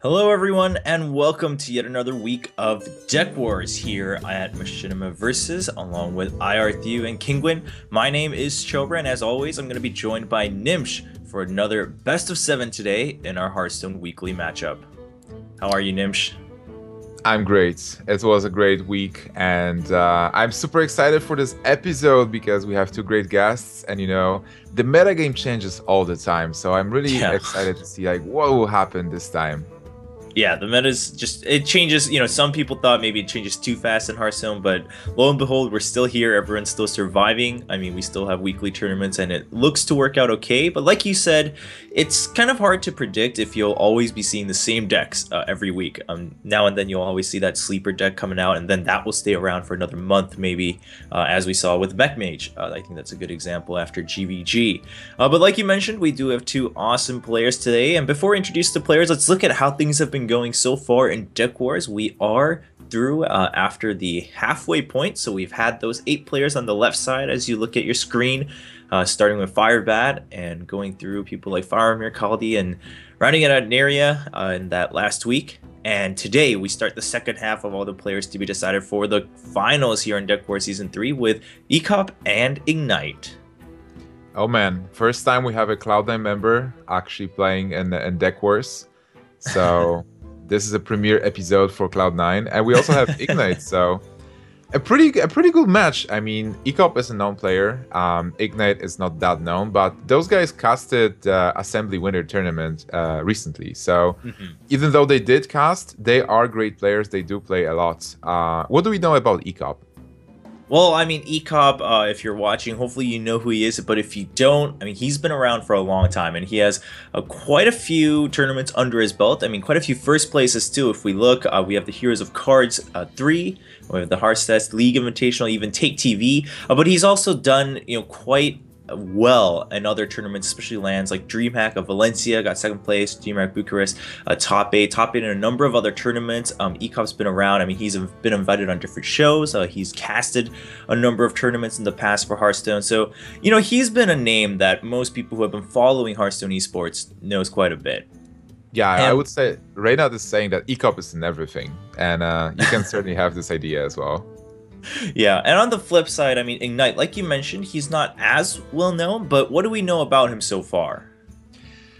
Hello, everyone, and welcome to yet another week of Deck Wars here at Machinima Versus, along with IRThu and Kingwin. My name is Chobra, and as always, I'm going to be joined by Nimsh for another best of 7 today in our Hearthstone weekly matchup. How are you, Nimsh? I'm great. It was a great week, and I'm super excited for this episode because we have two great guests, and the metagame changes all the time, so I'm really excited to see what will happen this time. Yeah, the meta's just, it changes. Some people thought maybe it changes too fast in Hearthstone, but lo and behold, we're still here. Everyone's still surviving. I mean, we still have weekly tournaments and it looks to work out okay. But like you said, it's kind of hard to predict if you'll always be seeing the same decks every week. Now and then you'll always see that sleeper deck coming out, and then that will stay around for another month maybe, as we saw with Mech Mage. I think that's a good example after GVG. But like you mentioned, we do have two awesome players today. And before we introduce the players, let's look at how things have been going so far in Deck Wars. We are through after the halfway point, so we've had those 8 players on the left side as you look at your screen, starting with Firebat and going through people like Faramir, Kaldi, and rounding it out Neria in that last week. And today we start the second half of all the players to be decided for the finals here in Deck Wars Season 3 with Ekop and Ignite. Oh man, first time we have a Cloud9 member actually playing in Deck Wars. So this is a premiere episode for Cloud9, and we also have Ignite. So a pretty good match. I mean, Ekop is a known player. Ignite is not that known, but those guys casted Assembly Winter Tournament recently. So even though they did cast, they are great players. They do play a lot. What do we know about Ekop? Well, I mean, Ekop, if you're watching, hopefully you know who he is, but if you don't, I mean, he's been around for a long time, and he has quite a few tournaments under his belt. I mean, quite a few first places, too. If we look, we have the Heroes of Cards 3, we have the Hearthstone League Invitational, even Take TV, but he's also done, quite well in other tournaments, especially lands like DreamHack of Valencia got second place, DreamHack Bucharest top 8 in a number of other tournaments. Ekop's been around. I mean, he's been invited on different shows. He's casted a number of tournaments in the past for Hearthstone, so he's been a name that most people who have been following Hearthstone esports knows quite a bit. Yeah, and I would say Reynard is saying that Ekop is in everything, and you can certainly have this idea as well. Yeah, and on the flip side, I mean, Ignite, like you mentioned, he's not as well known, but what do we know about him so far?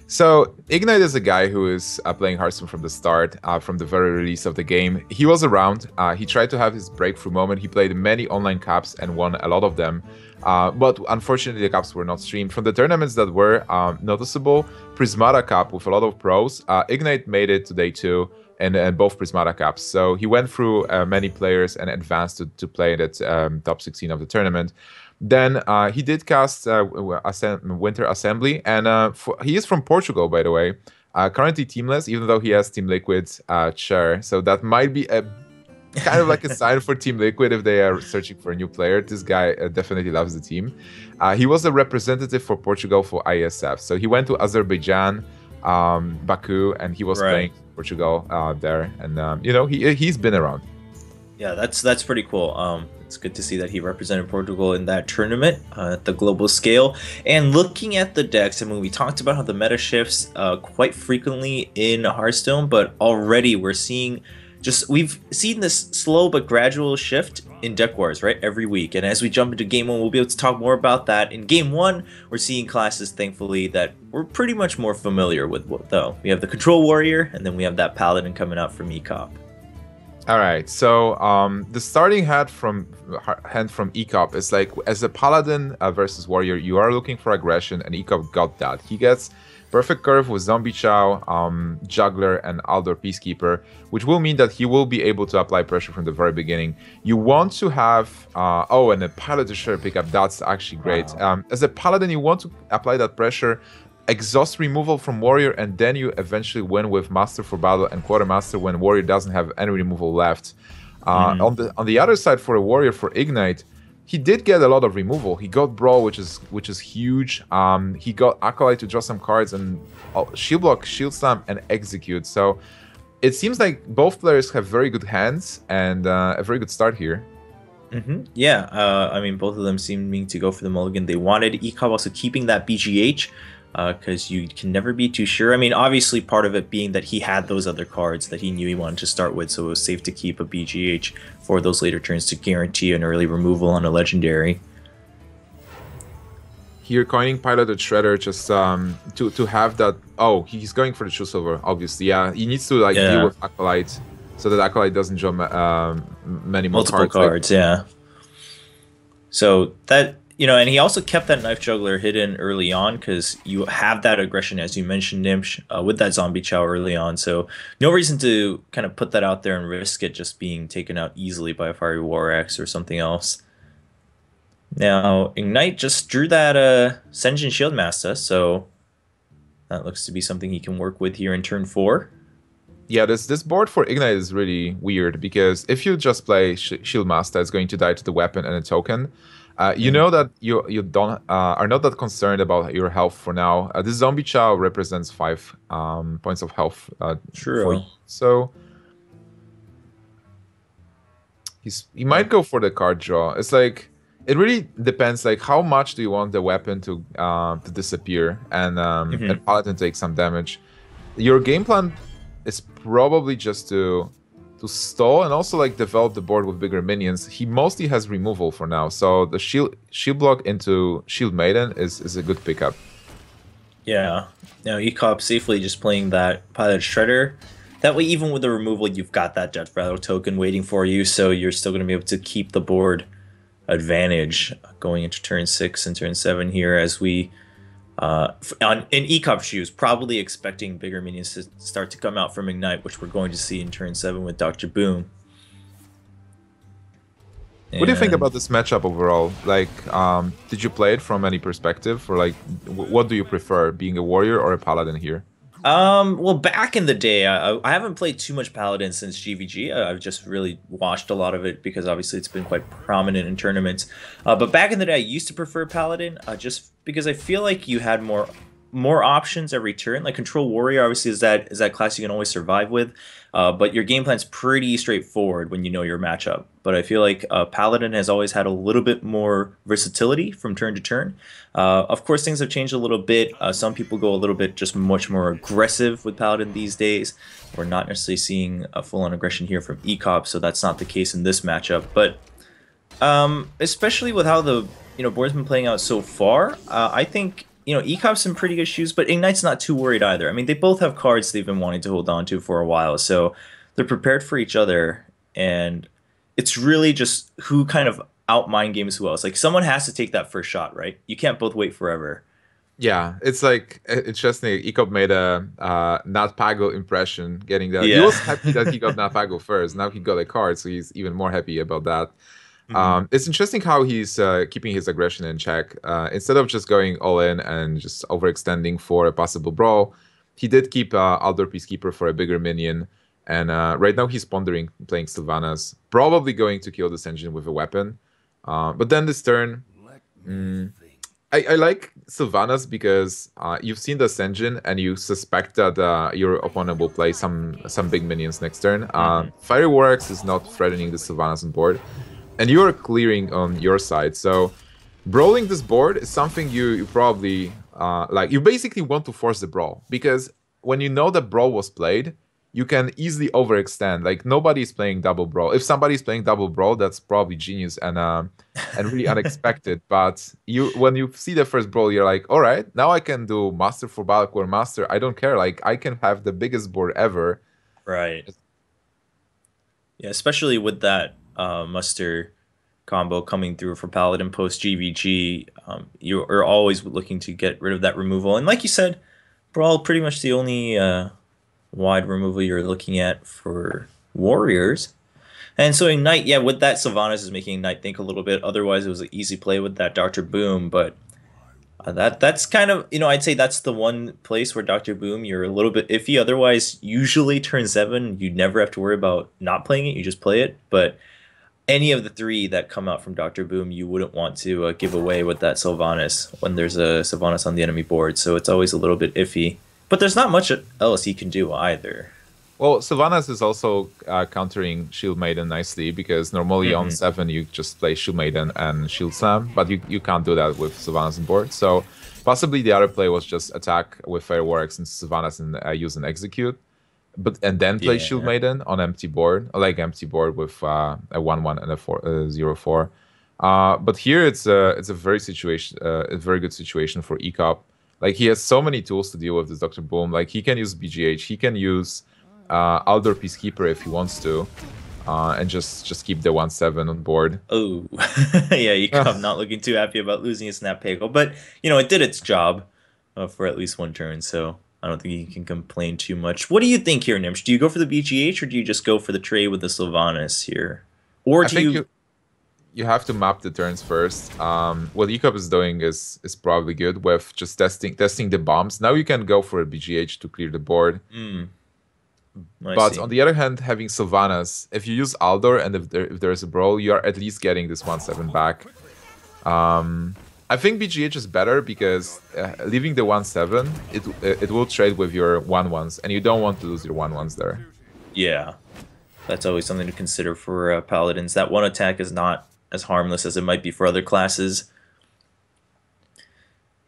So Ignite is a guy who is playing Hearthstone from the start, from the very release of the game. He was around. He tried to have his breakthrough moment. He played many online cups and won a lot of them. But unfortunately, the cups were not streamed. From the tournaments that were noticeable, Prismata Cup with a lot of pros, Ignite made it to day 2. And both Prismata Cups. So he went through many players and advanced to play that top 16 of the tournament. Then he did cast Winter Assembly, and he is from Portugal, by the way. Currently teamless, even though he has Team Liquid's chair. So that might be a kind of like a sign for Team Liquid if they are searching for a new player. This guy definitely loves the team. He was a representative for Portugal for ISF. So he went to Azerbaijan, Baku, and he was playing Portugal there, and he's been around. Yeah, that's pretty cool. It's good to see that he represented Portugal in that tournament at the global scale. And looking at the decks, I mean, we talked about how the meta shifts quite frequently in Hearthstone, but already we've seen this slow but gradual shift in Deck Wars, right? Every week. And as we jump into Game 1, we'll be able to talk more about that. In Game 1, we're seeing classes, thankfully, that we're pretty much more familiar with, though. We have the Control Warrior, and then we have that Paladin coming out from Ekop. All right, so the starting hand from Ekop is like, as a Paladin versus Warrior, you are looking for aggression, and Ekop got that. He gets Perfect Curve with Zombie Chow, Juggler, and Aldor Peacekeeper, which will mean that he will be able to apply pressure from the very beginning. You want to have, and a Pilot Destroyer pickup, that's actually great. Wow. As a Paladin, you want to apply that pressure, exhaust removal from Warrior, and then you eventually win with Master for Battle and Quartermaster when Warrior doesn't have any removal left. On the other side, for a Warrior, for Ignite, he did get a lot of removal. He got Brawl, which is huge. He got Acolyte to draw some cards, and Shield Block, Shield Slam, and Execute. So it seems like both players have very good hands and a very good start here. Yeah, I mean, both of them seeming to go for the mulligan they wanted. Ekop also keeping that BGH because you can never be too sure. I mean, obviously, part of it being that he had those other cards that he knew he wanted to start with, so it was safe to keep a BGH for those later turns to guarantee an early removal on a legendary. Here, coining Piloted Shredder just to have that. Oh, he's going for the True Silver, obviously. Yeah, he needs to like deal with Acolyte so that Acolyte doesn't jump many more multiple cards. Yeah. So that, and he also kept that Knife Juggler hidden early on because you have that aggression, as you mentioned, Nimsh, with that Zombie Chow early on. So no reason to kind of put that out there and risk it just being taken out easily by a Fiery War Axe or something else. Now, Ignite just drew that Senjin Shieldmaster, so that looks to be something he can work with here in turn 4. Yeah, this board for Ignite is really weird because if you just play Shieldmaster, it's going to die to the weapon and a token. You know that you don't are not that concerned about your health for now. This Zombie Chow represents 5 points of health. True. For you. So he might go for the card draw. It's like it really depends. Like how much do you want the weapon to disappear and Paladin take some damage. Your game plan is probably just to stall and also like develop the board with bigger minions. He mostly has removal for now, so the shield block into Shield Maiden is a good pickup. Yeah. Now Ekop safely just playing that Pilot Shredder. That way, even with the removal, you've got that Death Rattle token waiting for you, so you're still going to be able to keep the board advantage going into turn 6 and turn 7 here as we in Ekop shoes, probably expecting bigger minions to start to come out from Ignite, which we're going to see in turn 7 with Dr. Boom. What do you think about this matchup overall? Like, did you play it from any perspective, or like, what do you prefer, being a warrior or a paladin here? Well, back in the day, I haven't played too much Paladin since GVG. I've just really watched a lot of it because obviously it's been quite prominent in tournaments. But back in the day, I used to prefer Paladin just because I feel like you had more options every turn. Like Control Warrior obviously is that class you can always survive with, but your game plan's pretty straightforward when you know your matchup. But I feel like Paladin has always had a little bit more versatility from turn to turn. Of course, things have changed a little bit. Some people go a little bit just much more aggressive with Paladin these days. We're not necessarily seeing a full-on aggression here from Ekop, so that's not the case in this matchup. But especially with how the board's been playing out so far, I think Ekop's in pretty good shoes, but Ignite's not too worried either. I mean, they both have cards they've been wanting to hold on to for a while, so they're prepared for each other, and it's really just who kind of out-mind games who else. Like, someone has to take that first shot, right? You can't both wait forever. Yeah, it's like, interesting. Ekop made a Nat Pago impression, getting that. Yeah. He was happy that he got Nat Pago first. Now he got a card, so he's even more happy about that. It's interesting how he's keeping his aggression in check. Instead of just going all in and just overextending for a possible brawl, he did keep Outdoor Peacekeeper for a bigger minion. And right now he's pondering playing Sylvanas, probably going to kill this engine with a weapon. But then this turn, I like Sylvanas because you've seen this engine and you suspect that your opponent will play some big minions next turn. Fiery War Axe is not threatening the Sylvanas on board. And you are clearing on your side, so brawling this board is something you probably like. You basically want to force the brawl, because when you know that brawl was played, you can easily overextend. Like, nobody's playing double brawl. If somebody's playing double brawl, that's probably genius and really unexpected. But when you see the first brawl, you're like, all right, now I can do Master for Balakor Master. I don't care. Like, I can have the biggest board ever. Right. Yeah, especially with that muster combo coming through for Paladin post GVG, you're always looking to get rid of that removal. And like you said, Brawl pretty much the only wide removal you're looking at for Warriors. And so Ignite, yeah, with that Sylvanas is making Ignite think a little bit. Otherwise, it was an easy play with that Dr. Boom, but that's kind of, I'd say that's the one place where Dr. Boom, you're a little bit iffy. Otherwise, usually turn 7, you never have to worry about not playing it. You just play it. But any of the 3 that come out from Dr. Boom, you wouldn't want to give away with that Sylvanas when there's a Sylvanas on the enemy board. So it's always a little bit iffy. But there's not much else he can do either. Well, Sylvanas is also countering Shield Maiden nicely, because normally on 7 you just play Shield Maiden and Shield Slam, but you can't do that with Sylvanas on board. So Possibly the other play was just attack with Fireworks and Sylvanas and use and execute, and then play Shield Yeah. Maiden on empty board, like empty board with a 1/1 and a 0/4. But here it's a a very good situation for Ekop. Like he has so many tools to deal with this Dr. Boom. Like he can use BGH, he can use Aldor Peacekeeper if he wants to, and just keep the 1/7 on board. Oh, yeah, Ekop not looking too happy about losing a Snap Peggle, but it did its job for at least one turn, so I don't think you can complain too much. What do you think here, Nimsh? Do you go for the BGH or do you just go for the trade with the Sylvanas here? Or I do think you... you have to map the turns first. What Ekop is doing is probably good with just testing the bombs. Now you can go for a BGH to clear the board. But on the other hand, having Sylvanas, if you use Aldor and if there's a brawl, you are at least getting this 1/7 back. I think BGH is better because leaving the 1/7, it will trade with your 1/1s, and you don't want to lose your 1/1s there. Yeah, that's always something to consider for Paladins. That one attack is not as harmless as it might be for other classes.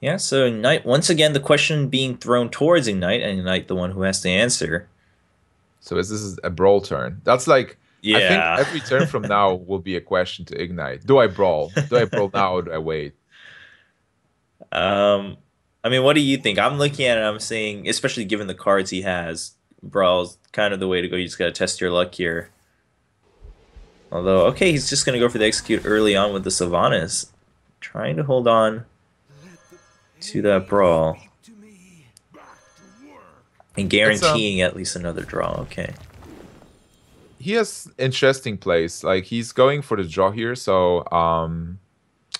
Yeah, so Ignite, once again, the question being thrown towards Ignite, and Ignite the one who has to answer. So this is a brawl turn. That's like, yeah. I think every turn from now will be a question to Ignite. Do I brawl? Do I brawl now or do I wait? I mean, what do you think? I'm looking at it, I'm saying, especially given the cards he has, brawl's kind of the way to go. You just got to test your luck here. Although, okay, he's just going to go for the execute early on with the Sylvanas. Trying to hold on to that brawl. And guaranteeing at least another draw. Okay. He has interesting plays. Like he's going for the draw here, so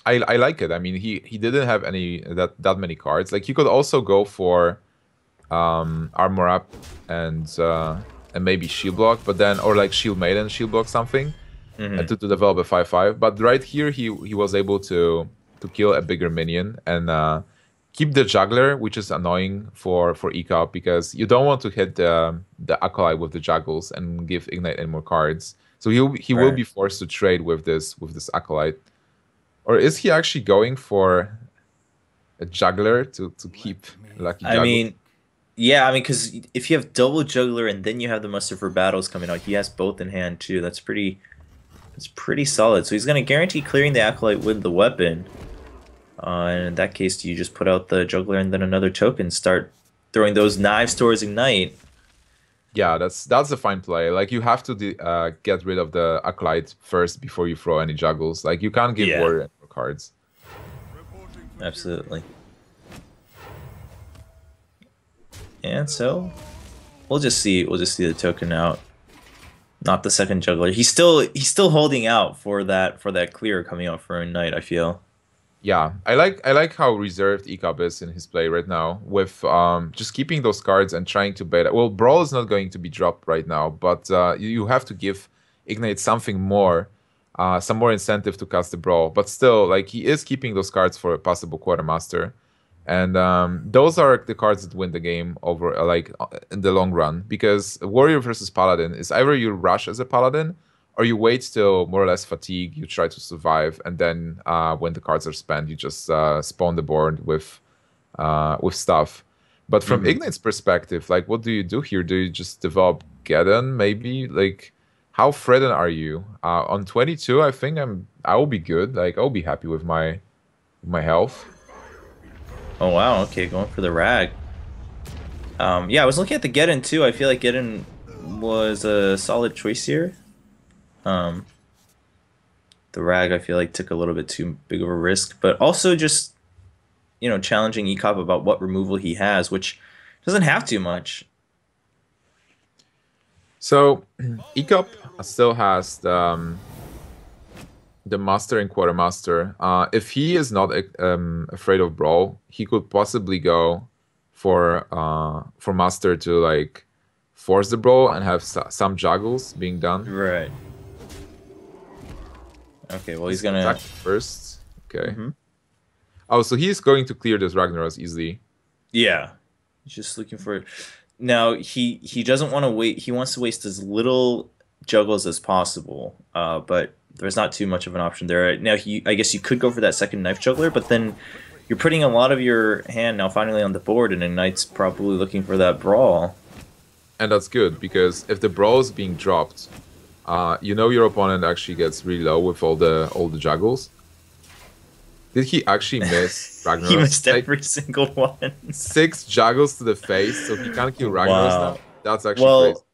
I like it. I mean, he didn't have that many cards. Like you could also go for Armor Up and maybe Shield Block, but then or like Shield Maiden, Shield Block something to develop a 5/5. But right here he was able to kill a bigger minion and keep the Juggler, which is annoying for Ekop because you don't want to hit the Acolyte with the Juggles and give Ignite any more cards. So he will be forced to trade with this Acolyte. Or is he actually going for a Juggler to keep Lucky Juggler? I mean, yeah, because if you have double Juggler and then you have the Muster for Battles coming out, he has both in hand too. That's pretty solid. So he's going to guarantee clearing the Acolyte with the weapon. And in that case, do you just put out the Juggler and then another token, start throwing those knives towards Ignite? Yeah, that's a fine play. Like you have to get rid of the Acolyte first before you throw any Juggles. Like you can't give Warrior any more cards. Absolutely. And so we'll just see the token out. Not the second Juggler. He's still holding out for that clear coming out for Ignite, I feel. Yeah, I like how reserved Ekop is in his play right now with just keeping those cards and trying to bait. Well, Brawl is not going to be dropped right now, but you have to give Ignite something more, some more incentive to cast the Brawl. But still, like he is keeping those cards for a possible Quartermaster, and those are the cards that win the game over in the long run. Because Warrior versus Paladin is either you rush as a Paladin, or you wait till more or less fatigue, you try to survive, and then when the cards are spent, you just spawn the board with stuff. But from Ignite's perspective, like, what do you do here? Do you just develop Geddon, maybe? Like, how threatened are you? On 22, I think I will be good. Like, I'll be happy with my health. Oh wow, okay, going for the Rag. Yeah, I was looking at the Geddon too. I feel like Geddon was a solid choice here. The Rag, I feel like, took a little bit too big of a risk, but also just, challenging Ekop about what removal he has, which doesn't have too much. So, Ekop still has the Master and Quartermaster. If he is not afraid of Brawl, he could possibly go for Master to, like, force the Brawl and have some Juggles being done. Right. Okay, well, he's gonna attack first. Okay. Oh, so he's going to clear this Ragnaros easily. Yeah, he's just looking for it. Now he doesn't want to wait. He wants to waste as little Juggles as possible. But there's not too much of an option there. Now I guess you could go for that second Knife Juggler, but then you're putting a lot of your hand now finally on the board, and Ignite's probably looking for that brawl. And that's good, because if the brawl is being dropped, you know your opponent actually gets really low with all the juggles. Did he actually miss Ragnaros? He missed every single one. 6 juggles to the face, so he can't kill Ragnaros now. That's actually crazy.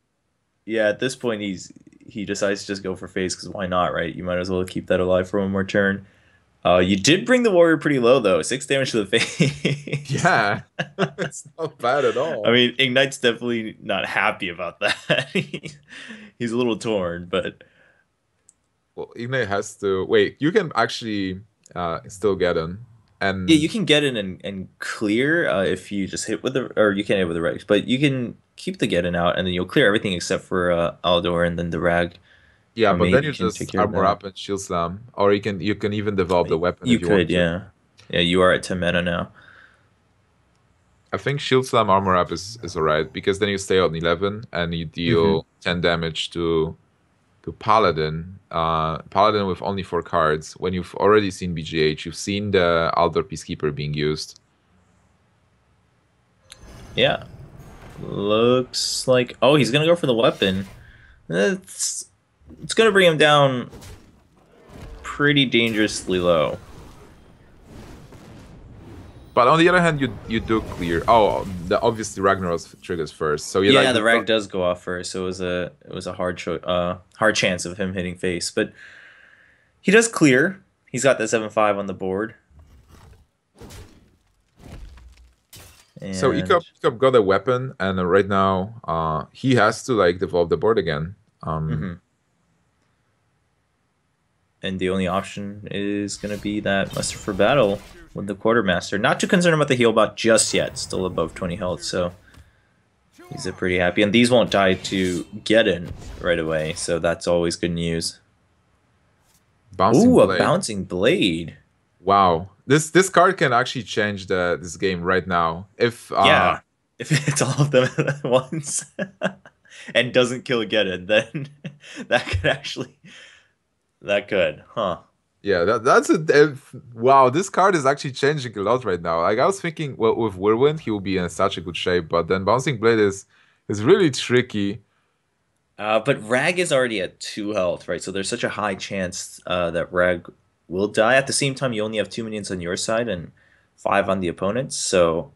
Yeah, at this point he decides to just go for face, because why not, right? You might as well keep that alive for one more turn. You did bring the warrior pretty low though, 6 damage to the face. Yeah, it's not bad at all. I mean, Ignite's definitely not happy about that. He's a little torn, but well, Ignite has to wait. You can actually still get in, and yeah, you can get in and clear if you just hit with the, or you can't hit with the rags, but you can keep the get in out, and then you'll clear everything except for Aldor and then the rag. Yeah, but then you just armor up and shield slam, or you can even develop the weapon. You if you could, want to. Yeah. You are at 10 mana now. I think shield slam armor up is alright, because then you stay on 11 and you deal 10 damage to Paladin. Paladin with only 4 cards. When you've already seen BGH, you've seen the Aldor Peacekeeper being used. Yeah, looks like, oh, he's gonna go for the weapon. It's gonna bring him down pretty dangerously low. But on the other hand, you do clear. Oh, obviously Ragnaros triggers first. So you yeah, the rag does go off first. So it was a hard chance of him hitting face, but he does clear. He's got the 7/5 on the board. And so Ekop got a weapon, and right now he has to like develop the board again. And the only option is going to be that muster for battle with the quartermaster. Not too concerned about the heal bot just yet. Still above 20 health, so he's pretty happy. And these won't die to get in right away, so that's always good news. Bouncing Ooh, blade. A bouncing blade. Wow, this card can actually change this game right now. If if it hits all of them at once and doesn't kill Geddon, then that could actually. That could, huh? Yeah, that's wow. This card is actually changing a lot right now. Like I was thinking, well, with Whirlwind, he will be in such a good shape, but then Bouncing Blade is really tricky. But Rag is already at 2 health, right? So there's such a high chance that Rag will die. At the same time, you only have 2 minions on your side and 5 on the opponent's. So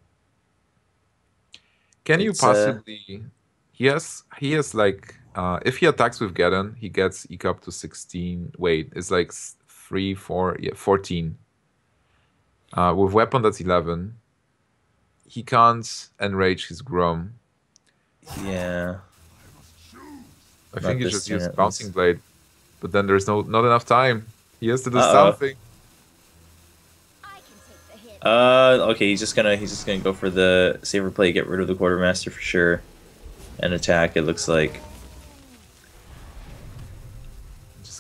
can you possibly? He has like. If he attacks with Geddon, he gets Ekop to 16. Wait, it's like 3, 4, 14. With weapon, that's 11. He can't enrage his Grom. Yeah. I think he just used Bouncing Blade, but then there's not enough time. He has to do something. Okay, he's just gonna go for the saver play, get rid of the quartermaster for sure, and attack. It looks like.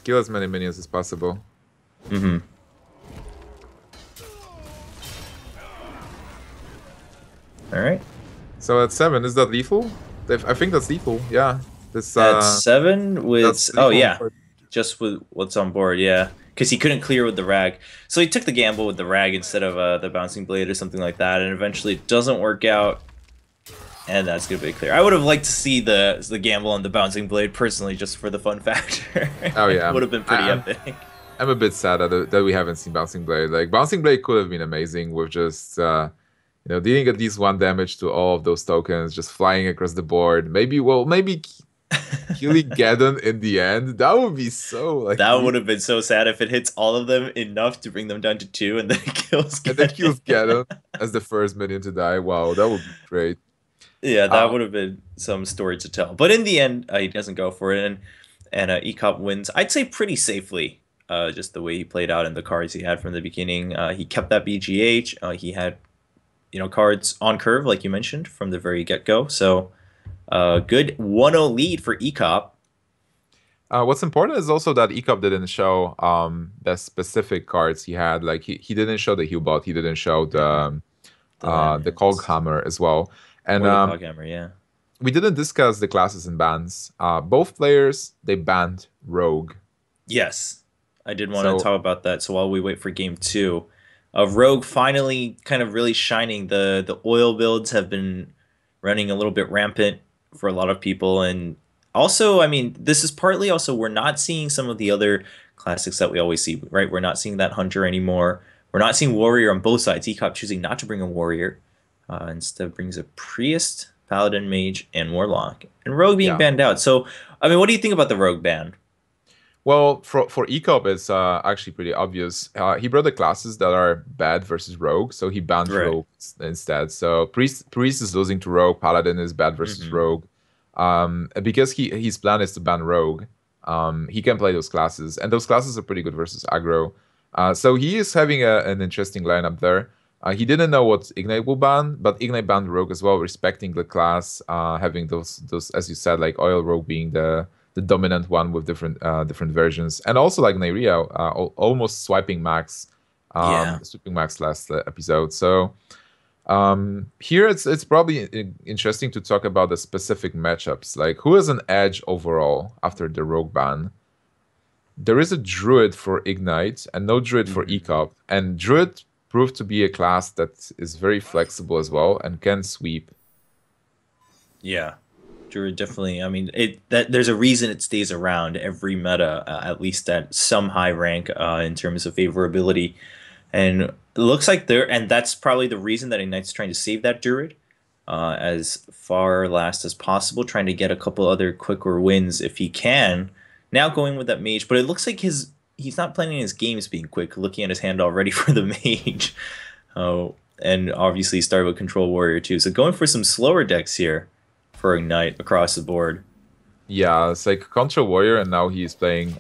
Kill as many minions as possible. Alright. So at 7, is that lethal? I think that's lethal, yeah. This, at 7 with... Oh, yeah. Just with what's on board, yeah. Because he couldn't clear with the rag. So he took the gamble with the rag instead of the bouncing blade or something like that, and eventually it doesn't work out. And that's going to be clear. I would have liked to see the gamble on the bouncing blade personally, just for the fun factor. Oh yeah, would have been pretty epic. I'm a bit sad that we haven't seen bouncing blade. Like bouncing blade could have been amazing with just dealing at least 1 damage to all of those tokens, just flying across the board. Maybe killing Geddon in the end. That would be so like. That would have been so sad if it hits all of them enough to bring them down to 2, and then it kills Geddon. And then kills Geddon as the first minion to die. Wow, that would be great. Yeah, that would have been some story to tell. But in the end, he doesn't go for it, and Ekop wins, I'd say pretty safely, just the way he played out and the cards he had from the beginning. He kept that BGH. He had, cards on curve, like you mentioned, from the very get-go. So, good 1-0 lead for Ekop. What's important is also that Ekop didn't show the specific cards he had. Like, he didn't show the Healbot. He didn't show the Coghammer as well. And yeah. We didn't discuss the classes and bans. Both players, they banned Rogue. Yes, I did want to talk about that. So while we wait for game 2, Rogue finally kind of really shining. The oil builds have been running a little bit rampant for a lot of people, and also, I mean, this is partly also we're not seeing some of the other classics that we always see, right? We're not seeing that hunter anymore. We're not seeing warrior on both sides. Ekop choosing not to bring a warrior, instead brings a priest, paladin, mage, and warlock, and rogue being Yeah. banned out. So, I mean, what do you think about the rogue ban? Well, for Ekop, it's actually pretty obvious. He brought the classes that are bad versus Rogue, so he banned Right. Rogue instead. So Priest is losing to Rogue, Paladin is bad versus Hmm. Rogue. Because his plan is to ban Rogue, he can play those classes, and those classes are pretty good versus aggro. So he is having an interesting lineup there. He didn't know what Ignite will ban, but Ignite banned Rogue as well, respecting the class, having those as you said, like Oil Rogue being the dominant one with different versions, and also like Nairia, almost swiping max, Yeah. sweeping max last episode. So here it's probably interesting to talk about the specific matchups, like who has an edge overall after the Rogue ban. There is a Druid for Ignite and no Druid for Mhm. Ekop, and Druid proved to be a class that is very flexible as well and can sweep. Yeah. Druid definitely. I mean, it that there's a reason it stays around every meta, at least at some high rank, in terms of favorability. And it looks like and that's probably the reason that Ignite's trying to save that Druid, as far last as possible, trying to get a couple other quicker wins if he can. Now going with that mage, but it looks like he's not planning his games being quick. Looking at his hand already for the mage, oh, and obviously he started with Control Warrior too. So going for some slower decks here for Ignite across the board. Yeah, it's like Contra Warrior, and now he's playing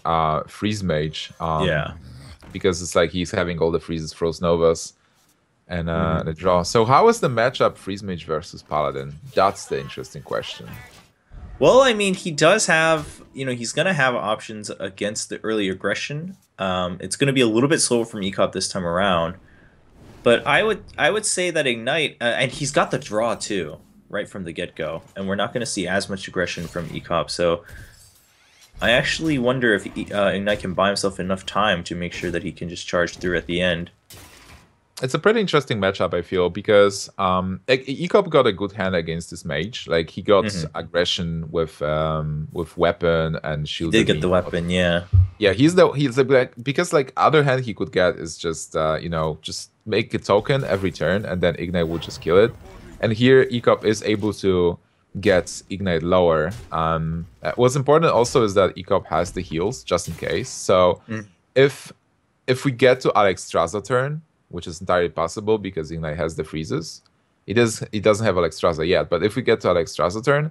Freeze Mage. Yeah. Because it's like he's having all the freezes, Froze Novas, and Mhm. the draw. So how is the matchup Freeze Mage versus Paladin? That's the interesting question. Well, I mean, he does have, he's going to have options against the early aggression. It's going to be a little bit slower from Ekop this time around, but I would say that Ignite, and he's got the draw too, right from the get go, and we're not going to see as much aggression from Ekop. So I actually wonder if Ignite can buy himself enough time to make sure that he can just charge through at the end. It's a pretty interesting matchup, I feel, because Ekop got a good hand against this mage. Like he got Hmm. aggression with weapon and He did shielded get the me. weapon, yeah. Yeah, he's the like, because like other hand he could get is just just make a token every turn and then Ignite will just kill it. And here Ekop is able to get Ignite lower. What's important also is that Ekop has the heals just in case. So Mm. if we get to Alexstrasza turn, which is entirely possible because Ignite has the freezes, it doesn't have Alexstrasza yet. But if we get to Alexstrasza turn,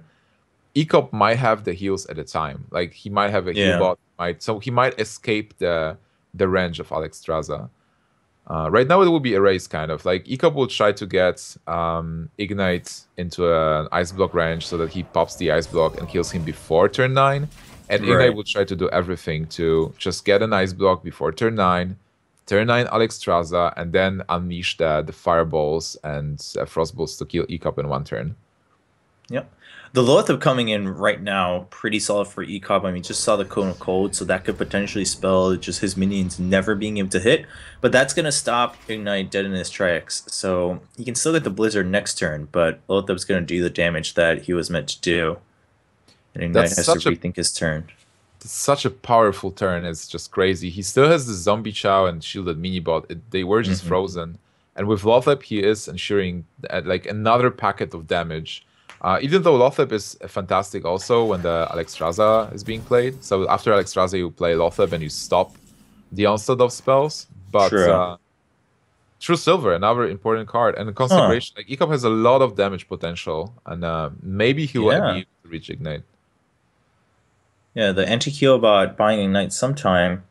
Ekop might have the heals at a time. Like he might have a heal Yeah. bot, so he might escape the range of Alexstrasza. Right now it will be a race kind of like Ekop will try to get Ignite into an ice block range so that he pops the ice block and kills him before turn 9. And Ignite Right. will try to do everything to just get an ice block before turn 9, turn 9 Alexstrasza, and then unleash the fireballs and frostbolts to kill Ekop in one turn. Yep. The Loatheb coming in right now, pretty solid for Ekop. I mean, just saw the Cone of Cold, so that could potentially spell just his minions never being able to hit. But that's going to stop Ignite dead in his tracks. So he can still get the Blizzard next turn, but Loatheb's going to do the damage that he was meant to do. And Ignite That's has to such a rethink his turn. such a powerful turn. It's just crazy. He still has the zombie chow and shielded minibot. They were just Hmm. frozen. And with Lothep, he is ensuring like another packet of damage. Even though Lothep is fantastic also when the Alexstrasza is being played. So after Alexstrasza, you play Lothep and you stop the onslaught of spells. But True. True Silver, another important card. And Huh. Consecration, like Ekop has a lot of damage potential. And maybe he will be Yeah. able to reach Ignite. Yeah, the anti-heal bot buying Ignite sometime.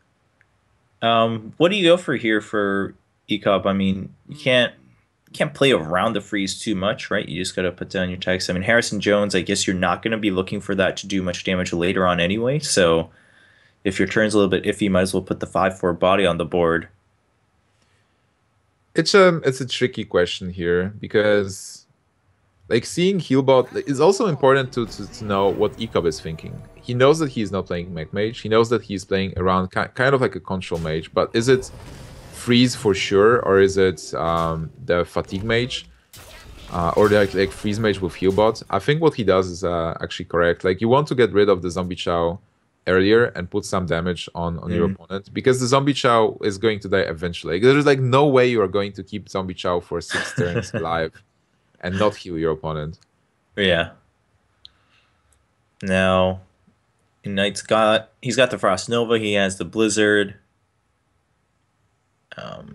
What do you go for here for Ekop? I mean, you can't play around the freeze too much, right? You just got to put down your text. I mean, Harrison Jones, I guess you're not going to be looking for that to do much damage later on anyway. So if your turn's a little bit iffy, you might as well put the 5/4 body on the board. It's a tricky question here because like seeing Healbot is also important to know what Ekop is thinking. He knows that he's not playing Mech Mage. He knows that he's playing around kind of like a control mage, but is it freeze for sure, or is it the fatigue mage? Or like freeze mage with heal bot? I think what he does is actually correct. Like you want to get rid of the zombie chow earlier and put some damage on your opponent, because the zombie chow is going to die eventually. Like, there's like no way you are going to keep zombie chow for 6 turns alive and not heal your opponent. Yeah. Now, Ignite's he's got the Frost Nova, he has the Blizzard.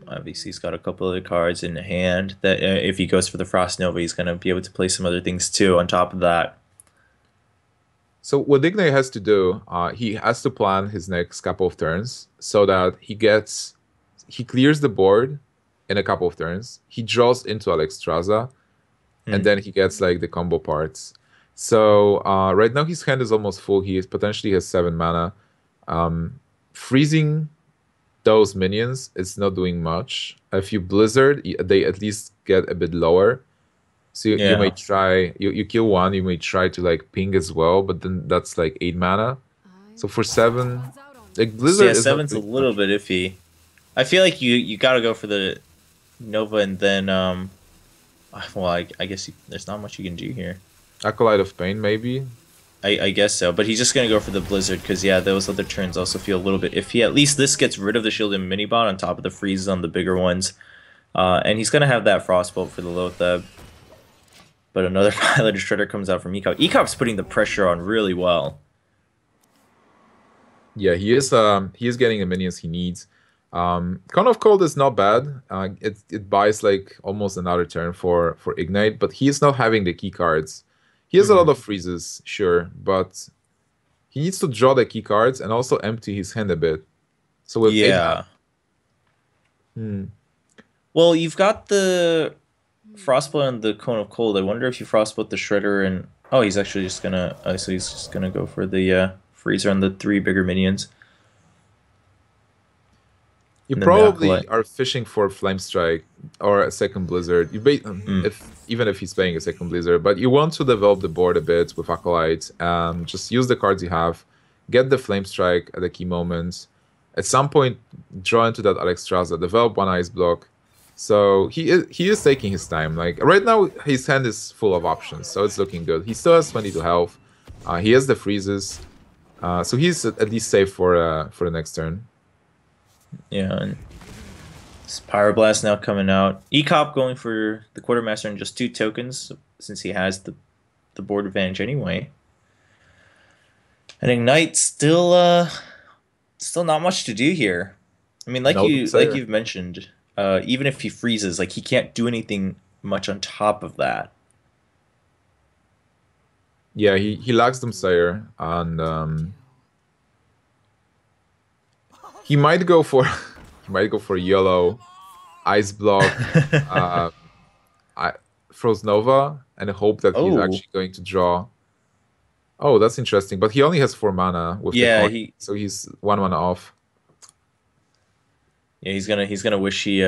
Obviously, he's got a couple other cards in hand that if he goes for the Frost Nova, he's going to be able to play some other things too on top of that. So what Ignite has to do, he has to plan his next couple of turns so that he clears the board in a couple of turns. He draws into Alexstrasza, and then he gets like the combo parts. So right now his hand is almost full. He potentially has 7 mana. Freezing those minions is not doing much. If you Blizzard, they at least get a bit lower. So you may try, you kill one, you may try to like ping as well, but then that's like 8 mana. So for 7, like Blizzard is 7's a little bit iffy. I feel like you gotta go for the Nova and then, well, I guess there's not much you can do here. Acolyte of Pain, maybe? I guess so, but he's just gonna go for the Blizzard because those other turns also feel a little bit iffy. At least this gets rid of the shield and minibot on top of the freezes on the bigger ones, and he's gonna have that Frostbolt for the Lotheb. But another Piloted Shredder comes out from Ekop. Ekop's putting the pressure on really well. Yeah, he is getting the minions he needs. Cone of Cold is not bad. It buys like almost another turn for Ignite, but he is not having the key cards. He has a lot of freezes, sure, but he needs to draw the key cards and also empty his hand a bit. So with Well, you've got the Frostbolt and the Cone of Cold. I wonder if you Frostbolt the Shredder and he's actually just gonna so he's just gonna go for the freezer on the 3 bigger minions. You probably are fishing for Flame Strike or a second Blizzard. Even if he's playing a second Blizzard, but you want to develop the board a bit with Acolyte. Just use the cards you have, get the Flame Strike at the key moments. At some point, draw into that Alexstrasza, develop one Ice Block. So he is taking his time. Like right now, his hand is full of options, so it's looking good. He still has 22 health. He has the freezes, so he's at least safe for the next turn. Yeah, and this Pyroblast now coming out. Ekop going for the Quartermaster and just 2 tokens since he has the board advantage anyway. And Ignite still not much to do here. I mean, like you've mentioned, even if he freezes, like he can't do anything much on top of that. Yeah, he lacks Doomsayer, and he might go for yellow, Ice Block, Frost Nova, and hope that he's actually going to draw. Oh, that's interesting. But he only has 4 mana with the card, so he's 1 mana off. Yeah, he's gonna wish he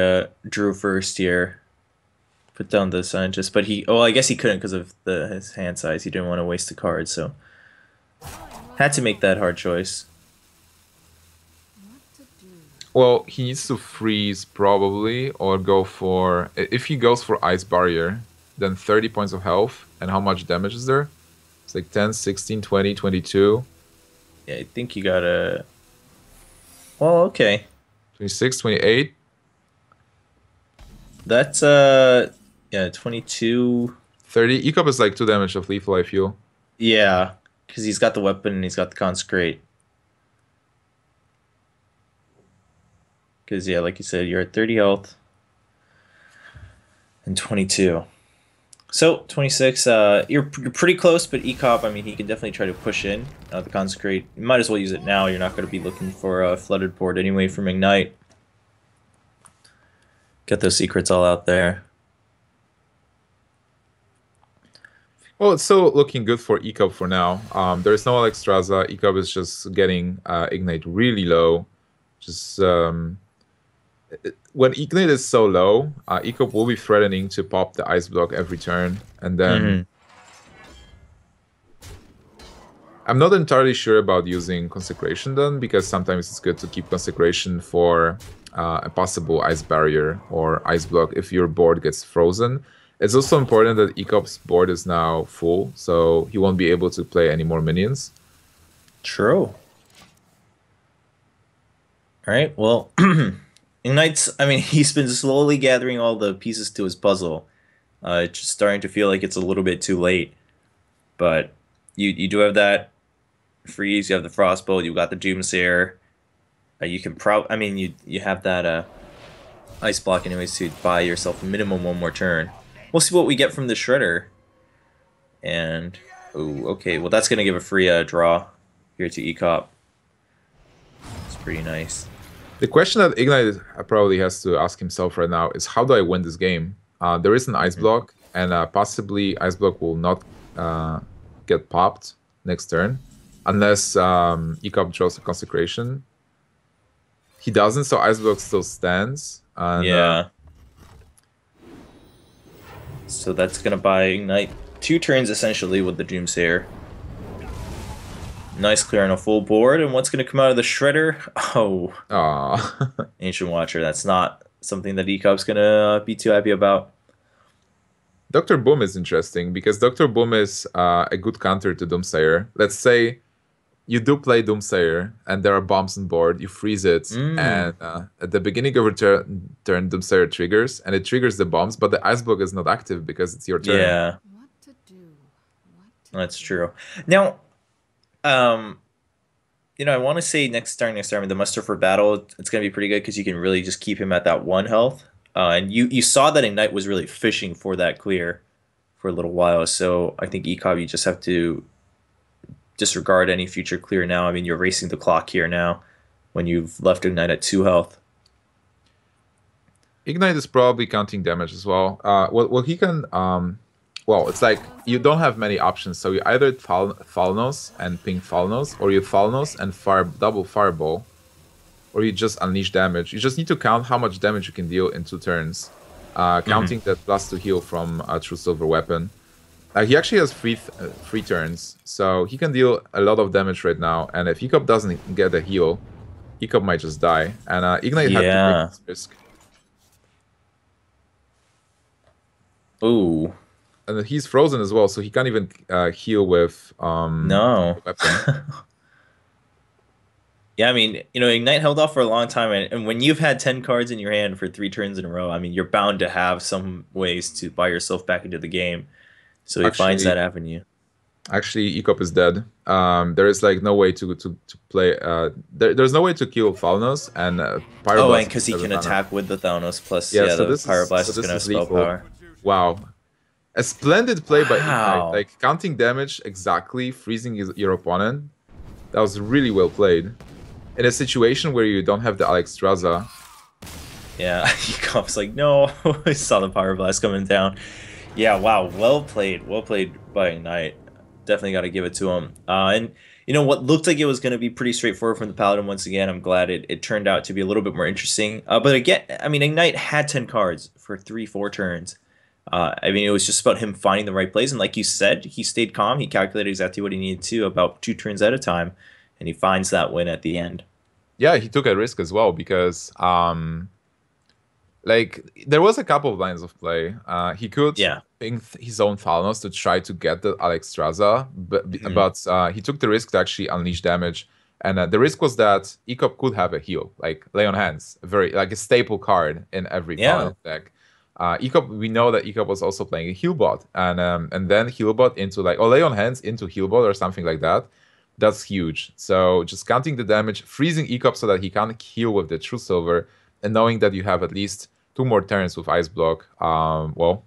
drew first here. Put down the Scientist, but I guess he couldn't because of his hand size. He didn't want to waste the card, so had to make that hard choice. Well, he needs to freeze probably, or go for... If he goes for Ice Barrier, then 30 points of health. And how much damage is there? It's like 10, 16, 20, 22. Yeah, I think you gotta... Well, okay. 26, 28. That's, 22... 30. Ekop is like 2 damage of lethal, I feel. Yeah, because he's got the weapon and he's got the Consecrate. Because, yeah, like you said, you're at 30 health. And 22. So, 26, you're pretty close, but Ekop, I mean, he can definitely try to push in the Consecrate. You might as well use it now. You're not going to be looking for a flooded board anyway from Ignite. Get those secrets all out there. Well, it's still looking good for Ekop for now. There's no Alexstrasza. Ekop is just getting Ignite really low. Just... when Ignite is so low, Ekop will be threatening to pop the Ice Block every turn, and then I'm not entirely sure about using Consecration then, because sometimes it's good to keep Consecration for a possible ice barrier or ice block if your board gets frozen. It's also important that Ekop's board is now full, so he won't be able to play any more minions. True. All right. Well, Ignite's. I mean, he's been slowly gathering all the pieces to his puzzle. It's just starting to feel like it's a little bit too late. But you do have that freeze. You have the frostbolt. You got the doomsayer. You can I mean, you have that ice block anyways to buy yourself minimum one more turn. We'll see what we get from the shredder. And oh, okay. Well, that's gonna give a free draw here to Ekop. It's pretty nice. The question that Ignite probably has to ask himself right now is, how do I win this game? There is an ice block, and possibly ice block will not get popped next turn, unless Ekop draws a consecration. He doesn't, so ice block still stands. And, yeah. So that's gonna buy Ignite 2 turns essentially with the Doomsayer. Nice clear on a full board, and what's going to come out of the Shredder? Oh, Ancient Watcher. That's not something that Ekop's going to be too happy about. Dr. Boom is interesting, because Dr. Boom is a good counter to Doomsayer. Let's say you do play Doomsayer, and there are bombs on board, you freeze it, and at the beginning of your turn, Doomsayer triggers, and it triggers the bombs, but the ice block is not active because it's your turn. Yeah. What to do? That's true. Now, you know, I want to say starting next time, the Muster for Battle, it's going to be pretty good because you can really just keep him at that 1 health. And you saw that Ignite was really fishing for that clear for a little while. So I think Ekop, you just have to disregard any future clear now. I mean, you're racing the clock here now when you've left Ignite at 2 health. Ignite is probably counting damage as well. Well, he can... well, it's like you don't have many options, so you either Falnos and ping Falnos, or you Falnos and double Fireball, or you just unleash damage. You just need to count how much damage you can deal in 2 turns, counting that +2 heal from a True Silver weapon. He actually has free turns, so he can deal a lot of damage right now, and if Ekop doesn't get a heal, Ekop might just die, and Ignite had to take this risk. Ooh. And he's frozen as well, so he can't even heal with no weapon. Yeah, I mean, you know, Ignite held off for a long time, and when you've had 10 cards in your hand for 3 turns in a row, I mean, you're bound to have some ways to buy yourself back into the game. So he finds that avenue. Actually, Ekop is dead. There is like no way to play. There's no way to kill Falnos and Pyroblast. Oh, and because he can attack with the Thanos plus so the Pyroblast is going to have spell power. Wow. A splendid play by Ignite, like counting damage exactly, freezing your opponent. That was really well played. In a situation where you don't have the Alexstrasza. Yeah, Ekop's like, no, I saw the Power Blast coming down. Yeah, wow, well played by Ignite. Definitely got to give it to him. And you know what looked like it was going to be pretty straightforward from the Paladin once again. I'm glad it turned out to be a little bit more interesting. But again, I mean, Ignite had 10 cards for 3-4 turns. I mean, it was just about him finding the right plays, and like you said, he stayed calm. He calculated exactly what he needed to, about 2 turns at a time, and he finds that win at the end. Yeah, he took a risk as well because, like, there was a couple of lines of play. He could ping his own Thalnos to try to get the Alexstrasza, but he took the risk to actually unleash damage. And the risk was that Ekop could have a heal, like Lay on Hands, like a staple card in every Paladin deck. Ekop, we know that Ekop was also playing a Healbot, and then Healbot into like, or Lay on Hands into Healbot or something like that. That's huge. So just counting the damage, freezing Ekop so that he can't heal with the True Silver, and knowing that you have at least 2 more turns with Ice Block, well,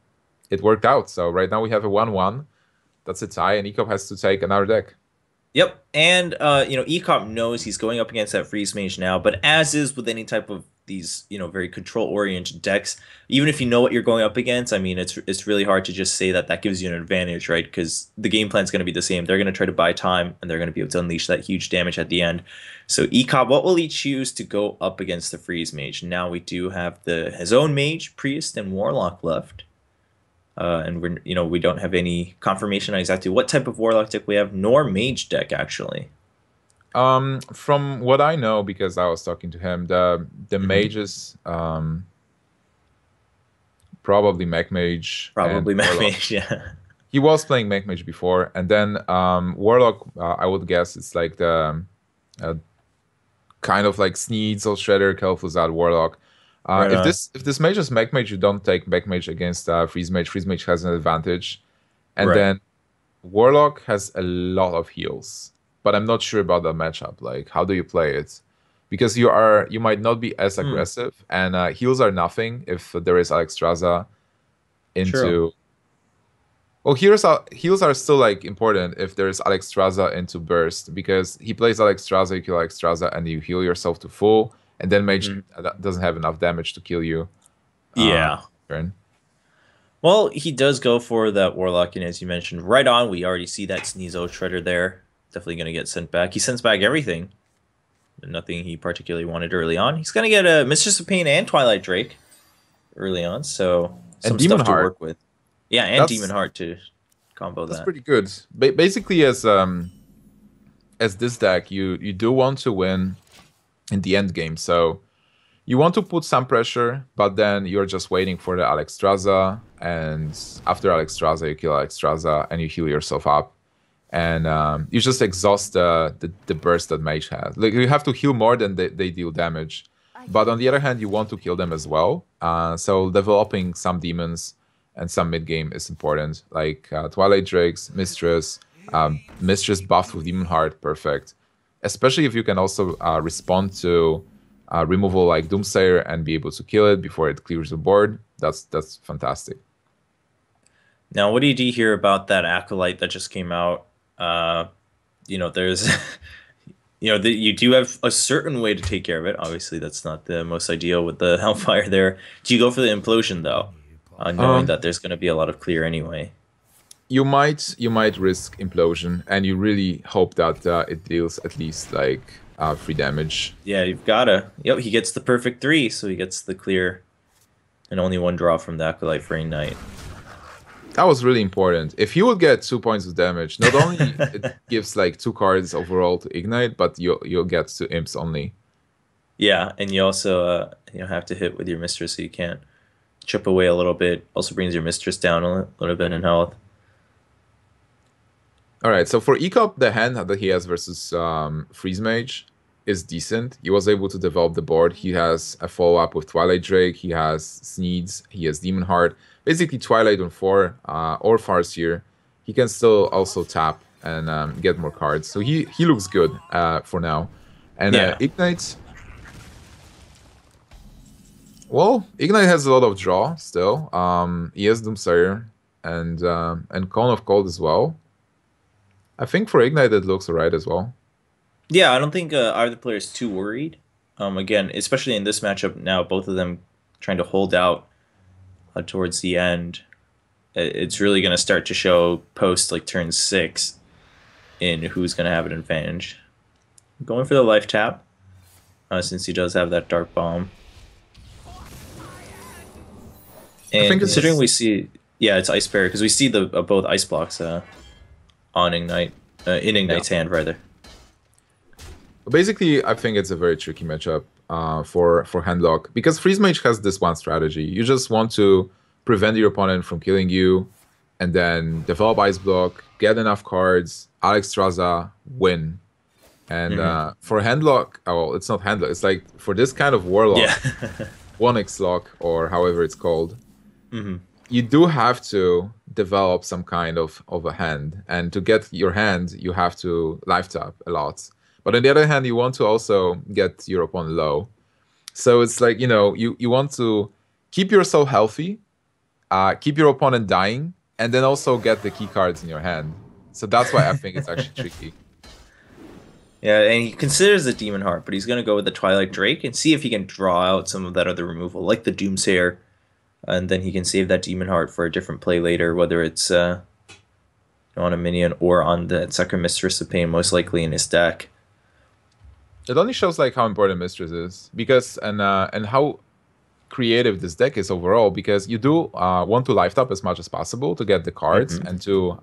it worked out. So right now we have a 1-1. That's a tie, and Ekop has to take another deck. Yep, and you know, Ekop knows he's going up against that Freeze Mage now, but as is with any type of these, you know, very control-oriented decks, even if you know what you're going up against, I mean, it's really hard to just say that gives you an advantage, right? Because the game plan's going to be the same. They're going to try to buy time, and they're going to be able to unleash that huge damage at the end. So Ekop, what will he choose to go up against the Freeze Mage? Now we do have his own Mage, Priest, and Warlock left. And we don't have any confirmation on exactly what type of Warlock deck we have, nor Mage deck, actually. From what I know, because I was talking to him, the mages, probably Mech Mage and Probably Warlock. Mage, yeah. He was playing Mech Mage before, and then Warlock. I would guess it's like the kind of like Sneeds or Shredder, Kel'Thuzad, Warlock. Right on. If this mage is Mech Mage, you don't take Mech Mage against Freeze Mage. Freeze Mage has an advantage, and Right. then Warlock has a lot of heals, but I'm not sure about the matchup. Like, how do you play it? Because you might not be as Hmm. aggressive, and heals are nothing if there is Alexstrasza True. into. Well, heals are still like important if there's Alexstrasza into burst, because he plays Alexstrasza, you kill Alexstrasza, and you heal yourself to full, and then mage Mhm. doesn't have enough damage to kill you. Yeah. Turn. Well, he does go for that Warlock, and as you mentioned, right on. We already see that Sneasel Shredder there. Definitely going to get sent back. He sends back everything. Nothing he particularly wanted early on. He's going to get a Mistress of Pain and Twilight Drake early on, so And some Demon stuff to Heart. work with. Yeah, and Demon That's Heart to combo that's that. pretty good. Basically, as this deck, you do want to win in the end game. So you want to put some pressure, but then you're just waiting for the Alexstrasza, and after Alexstrasza, you kill Alexstrasza and you heal yourself up, and you just exhaust the burst that mage has. Like, you have to heal more than they deal damage, but on the other hand, you want to kill them as well. So developing some demons and some mid game is important, like Twilight Drakes, Mistress buffed with Demon Heart, perfect. Especially if you can also respond to removal like Doomsayer and be able to kill it before it clears the board. That's fantastic. Now, what do you hear about that Acolyte that just came out? Uh, there's, you do have a certain way to take care of it. Obviously, that's not the most ideal with the Hellfire there. Do you go for the Implosion, though, knowing Um, that there's going to be a lot of clear anyway? you might risk implosion, and you really hope that it deals at least like 3 damage. Yeah, you've gotta. Yep, he gets the perfect 3, so he gets the clear and only 1 draw from the Acolyte for a night. That was really important. If he would get 2 points of damage, not only it gives like 2 cards overall to ignite, but you'll get to imps only. Yeah, and you also have to hit with your Mistress, so you can't chip away a little bit. Also brings your Mistress down a little bit in health. All right, so for Ekop, the hand that he has versus Freeze Mage is decent. He was able to develop the board. He has a follow-up with Twilight Drake. He has Sneeds. He has Demon Heart. Basically, Twilight on 4 or Farseer. He can still also tap and get more cards. So he looks good for now. And Yeah. Ignite... Well, Ignite has a lot of draw still. He has Doomsayer and Cone of Cold as well. I think for Ignite it looks alright as well. Yeah, I don't think either player is too worried. Again, especially in this matchup now, both of them trying to hold out towards the end. It's really going to start to show post like turn 6 in who's going to have an advantage. Going for the life tap, since he does have that Dark Bomb. And considering we see, yeah, it's Ice Barrier, because we see the both Ice Blocks on Ignite, in Ignite's hand, rather. Basically, I think it's a very tricky matchup for Handlock, because Freeze Mage has this one strategy. You just want to prevent your opponent from killing you, and then develop Ice Block, get enough cards, Alexstrasza, win. And for Handlock, well, it's not Handlock, it's like for this kind of Warlock, Yeah. 1x Lock, or however it's called, you do have to develop some kind of a hand. And to get your hand, you have to life tap a lot. But on the other hand, you want to also get your opponent low. So it's like, you want to keep yourself healthy, keep your opponent dying, and then also get the key cards in your hand. So that's why I think it's actually tricky. Yeah, and he considers the Demon Heart, but he's going to go with the Twilight Drake and see if he can draw out some of that other removal, like the Doomsayer, and then he can save that Demon Heart for a different play later, whether it's on a minion or on the second Mistress of Pain, most likely in his deck. It only shows like how important Mistress is, because and how creative this deck is overall, because you do want to life tap as much as possible to get the cards and to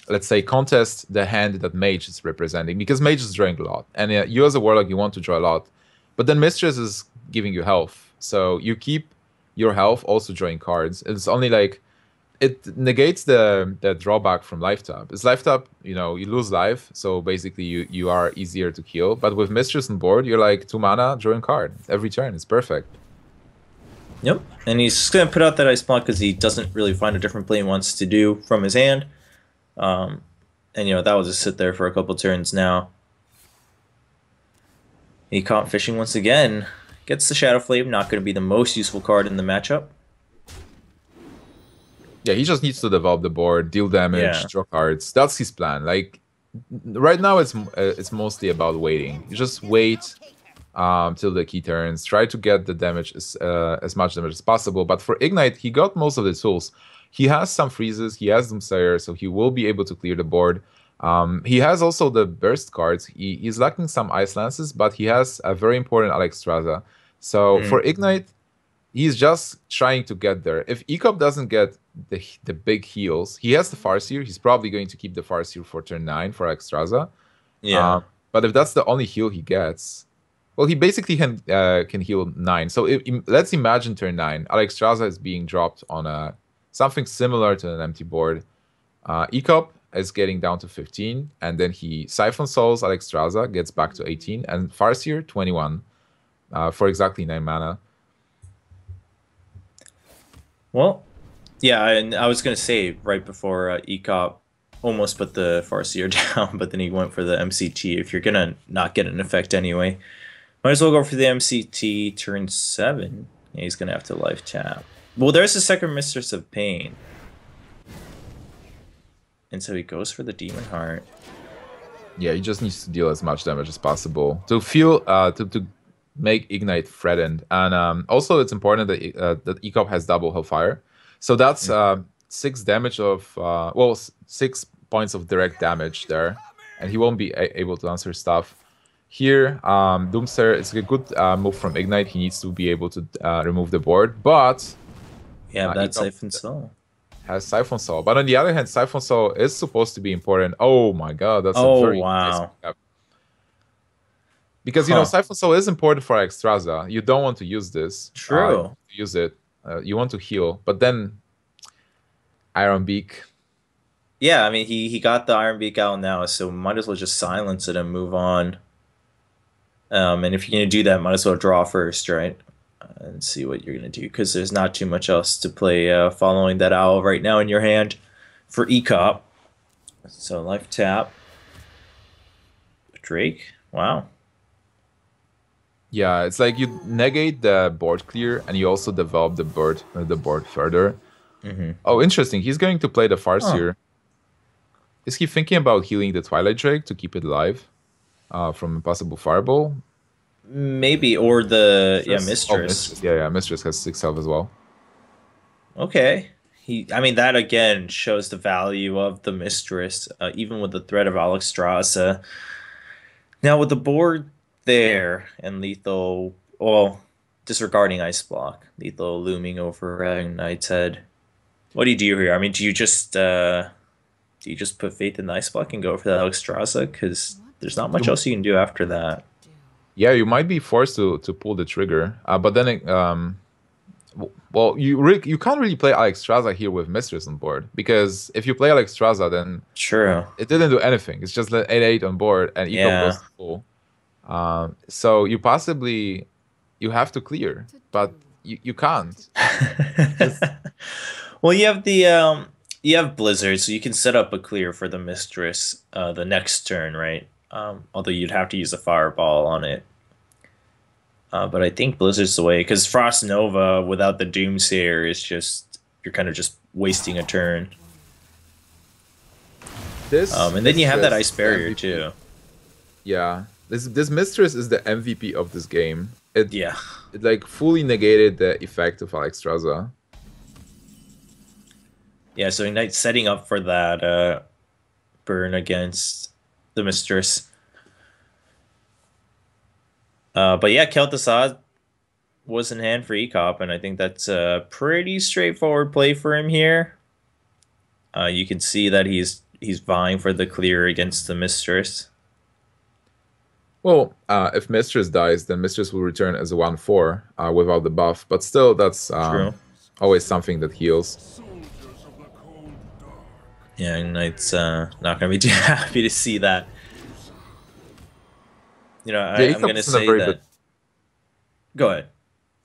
let's say, contest the hand that Mage is representing, because Mage is drawing a lot, and you as a Warlock, you want to draw a lot, but then Mistress is giving you health, so you keep your health also drawing cards. It's only like it negates the drawback from life tap. It's life tap, you lose life, so basically you are easier to kill. But with Mistress on board, you're like 2 mana, drawing card every turn. It's perfect. Yep, and he's just gonna put out that ice block because he doesn't really find a different play he wants to do from his hand. And that will just sit there for a couple turns now. He caught fishing once again. Gets the Shadow Flame, not going to be the most useful card in the matchup. Yeah, he just needs to develop the board, deal damage, draw cards. That's his plan. Like right now, it's mostly about waiting. You just wait till the key turns. Try to get the damage as much damage as possible. But for Ignite, he got most of the tools. He has some freezes. He has Doomsayer, so he will be able to clear the board. He has also the burst cards. He's lacking some Ice Lances, but he has a very important Alexstrasza. So for Ignite, he's just trying to get there. If Ekop doesn't get the big heals, he has the Farseer. He's probably going to keep the Farseer for turn 9 for Alexstrasza. Yeah. But if that's the only heal he gets, well, he basically can heal 9. So let's imagine turn 9. Alexstrasza is being dropped on something similar to an empty board. Ekop is getting down to 15, and then he Siphon Souls Alexstrasza, gets back to 18, and Farseer 21 for exactly 9 mana. Well, yeah, and I was going to say right before Ekop almost put the Farseer down, but then he went for the MCT. If you're going to not get an effect anyway, might as well go for the MCT turn 7. Yeah, he's going to have to life tap. Well, there's the second Mistress of Pain. And so he goes for the Demon Heart. Yeah, he just needs to deal as much damage as possible to feel to make Ignite threatened. And also it's important that that Ekop has double Hellfire. So that's 6 damage of 6 points of direct damage there, and he won't be able to answer stuff. Here, Doomsayer, it's a good move from Ignite. He needs to be able to remove the board, but yeah, that's Siphon Soul. Has Siphon Soul, but on the other hand, Siphon Soul is supposed to be important. Oh my god, that's a very nice pickup. Because Siphon Soul is important for Alexstrasza. You don't want to use this. True. Use it. You want to heal, but then Iron Beak. Yeah, I mean he got the Iron Beak out now, so might as well just silence it and move on. And if you're gonna do that, might as well draw first, right? And see what you're gonna do, because there's not too much else to play following that owl right now in your hand for Ekop. So life tap. Drake. Wow. Yeah, it's like you negate the board clear, and you also develop the board further. Oh, interesting. He's going to play the Farseer. Is he thinking about healing the Twilight Drake to keep it alive from a possible Fireball? Maybe, or the Mistress. Oh, Mistress. Yeah, Mistress has 6 health as well. Okay. I mean, that again shows the value of the Mistress, even with the threat of Alexstrasza. Now with the board there and lethal, well, disregarding Ice Block, lethal looming over Ignite's head. What do you do here? I mean, do you just put faith in the Ice Block and go for that Alexstrasza? Because there's not much else you can do after that. Yeah, you might be forced to pull the trigger, but then you can't really play Alexstrasza here with Mistress on board, because if you play Alexstrasza, then it didn't do anything. It's just 8/8 on board, and Ekop goes to full. So you have to clear, but you can't. Well, you have Blizzard, so you can set up a clear for the Mistress the next turn, right? Although you'd have to use a Fireball on it. But I think Blizzard's the way, because Frost Nova without the Doomsayer is just, you're kind of just wasting a turn. And then you have that Ice Barrier too. Yeah, this Mistress is the MVP of this game. It like fully negated the effect of Alexstrasza. Yeah, so Ignite's setting up for that burn against the Mistress. But yeah, Kel'Thuzad was in hand for Ekop, and I think that's a pretty straightforward play for him here. You can see that he's he's vying for the clear against the Mistress. Well, if Mistress dies, then Mistress will return as a 1/4 without the buff. But still, that's True. always something that heals. Yeah, Ignite's not gonna be too happy to see that. You know, Yeah, I'm Ekop gonna is in a say very good. that. Go ahead.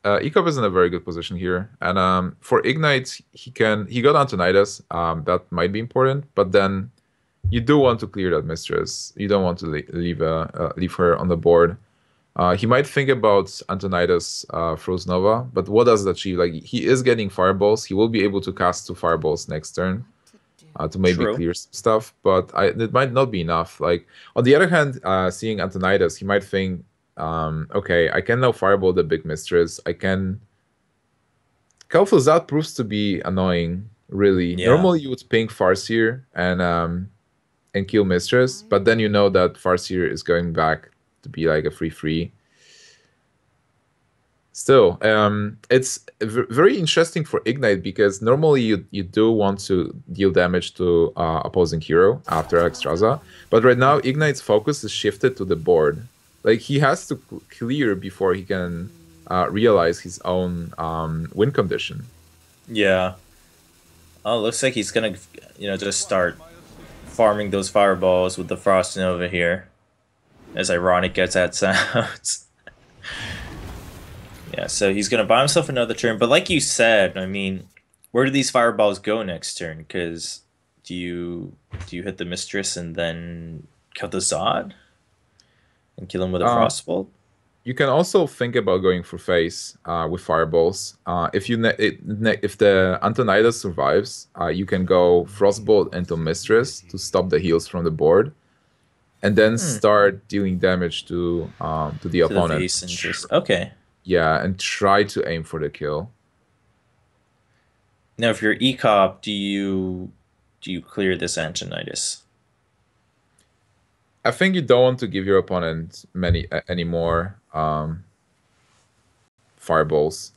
Ekop is in a very good position here, and for Ignite, he got Antonidas. That might be important, but then you do want to clear that Mistress. You don't want to leave her on the board. He might think about Antonidas Froze Nova, but what does it achieve? Like, he is getting fireballs. He will be able to cast 2 fireballs next turn to maybe True. clear some stuff, but it might not be enough. Like, on the other hand, seeing Antonidas, he might think, okay, I can now fireball the big Mistress. I can. Kel'Thuzad proves to be annoying, really. Yeah. Normally, you would ping Farseer and kill Mistress, but then you know that Farseer is going back to be like a free. Still, it's very interesting for Ignite because normally you do want to deal damage to opposing hero after Alexstrasza, but right now Ignite's focus is shifted to the board. Like, he has to clear before he can realize his own win condition. Yeah. Oh, looks like he's gonna, just start farming those fireballs with the Frost Nova here. As ironic as that sounds. Yeah, so he's gonna buy himself another turn, but like you said, I mean, where do these fireballs go next turn? Because do you hit the Mistress and then kill the Zod and kill him with a Uh, Frostbolt? You can also think about going for face with fireballs. If the Antonidas survives, you can go Frostbolt into Mistress to stop the heals from the board, and then start dealing damage to the To the opponent. face and just okay. Yeah, and try to aim for the kill. Now, if you're Ekop, do you clear this Antonidas? I think you don't want to give your opponent any more fireballs.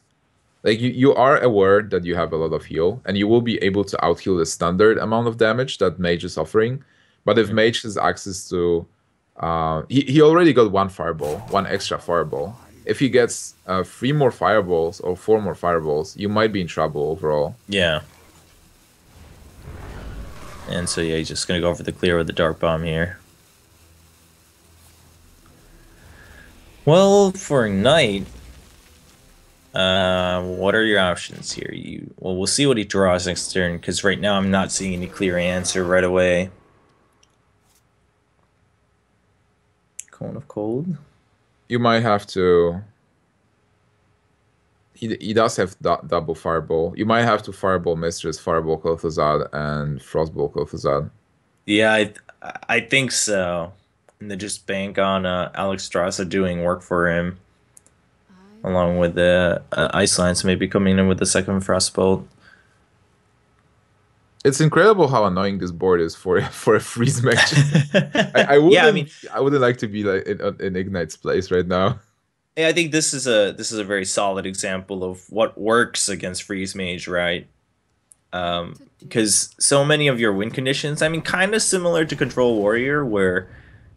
Like, you are aware that you have a lot of heal, and you will be able to out-heal the standard amount of damage that Mage is offering. But if Mage has access to... he already got 1 fireball, 1 extra fireball. If he gets 3 more fireballs or 4 more fireballs, you might be in trouble overall. Yeah. And so yeah, he's just gonna go for the clear with the Dark Bomb here. Well, for Knight, what are your options here? We'll see what he draws next turn, because right now I'm not seeing any clear answer right away. Cone of Cold. You might have to... He does have double fireball. You might have to fireball Mistress, fireball Kel'Thuzad, and frostball Kel'Thuzad. Yeah, I think so. And then just bank on Alexstrasza doing work for him, along with the Ice Lance maybe coming in with the second Frostbolt. It's incredible how annoying this board is for a freeze match. I wouldn't. Yeah, I mean, I wouldn't like to be like in Ignite's place right now. yeah, I think this is a very solid example of what works against Freeze Mage, right? Because so many of your win conditions, I mean, kind of similar to Control Warrior, where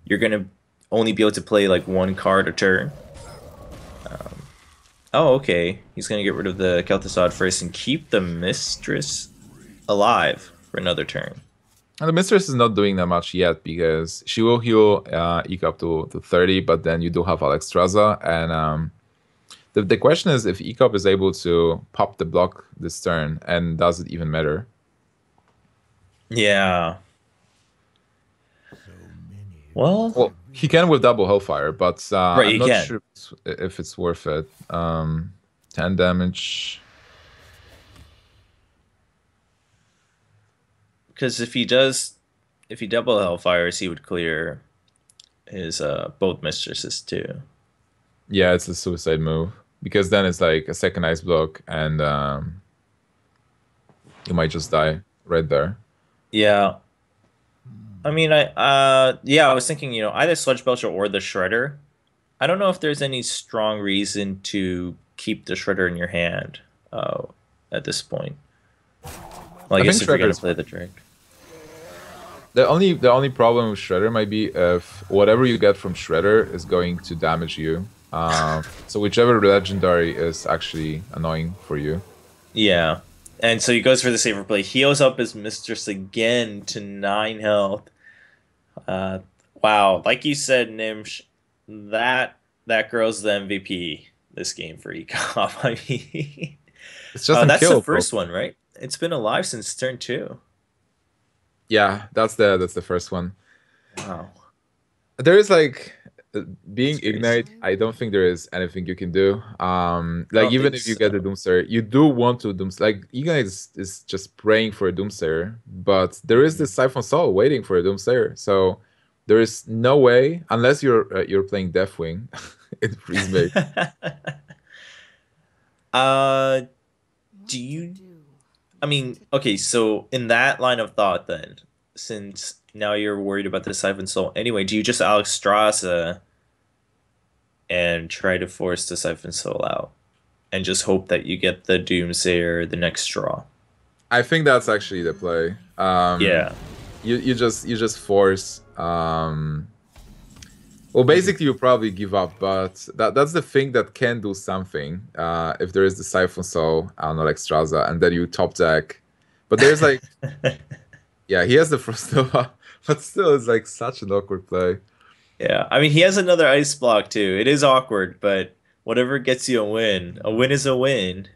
you're gonna only be able to play like 1 card a turn. Oh, okay. He's gonna get rid of the Kel'Thuzad first and keep the Mistress alive for another turn. And the Mistress is not doing that much yet because she will heal Ekop to 30, but then you do have Alexstrasza, and the question is if Ekop is able to pop the block this turn, and does it even matter? Yeah. Well, he can with double Hellfire, but right, I'm he not can. sure if it's worth it. 10 damage. Because if he double Hellfires, he would clear his both Mistresses too. Yeah, it's a suicide move because then it's like a second ice block, and you might just die right there. Yeah. I mean, I was thinking, either Sludge Belcher or the Shredder. I don't know if there's any strong reason to keep the Shredder in your hand at this point. Well, I guess if you're gonna play the Drake. The only problem with Shredder might be if whatever you get from Shredder is going to damage you. So whichever legendary is actually annoying for you. Yeah. And so he goes for the safer play. Heals up his mistress again to 9 health. Uh, wow. Like you said, Nimsh, that girl's the MVP this game for Ekop. I mean, It's just that's the unkillable. first one, right? It's been alive since turn 2. Yeah, that's the first one. Wow. There is like That's being crazy. Ignite, I don't think there is anything you can do. I Like don't even think if you get the so. Doomsayer, you do want to Dooms like Ignite is just praying for a Doomsayer, but there is this Mhm. Siphon Soul waiting for a Doomsayer. So there is no way unless you're playing Deathwing in Freeze Mage. uh, do you I mean, okay, so in that line of thought, then, since now you're worried about the Siphon Soul, anyway, do you just Alexstrasza and try to force the Siphon Soul out and just hope that you get the Doomsayer the next draw? I think that's actually the play. Yeah. You just force well, Mhm. basically, you probably give up, but that's the thing that can do something. If there is the Siphon Soul on Alexstrasza, and then you top deck, but there's like, yeah, he has the first Nova, but still, it's like such an awkward play. Yeah, I mean, he has another ice block too. It is awkward, but whatever gets you a win is a win.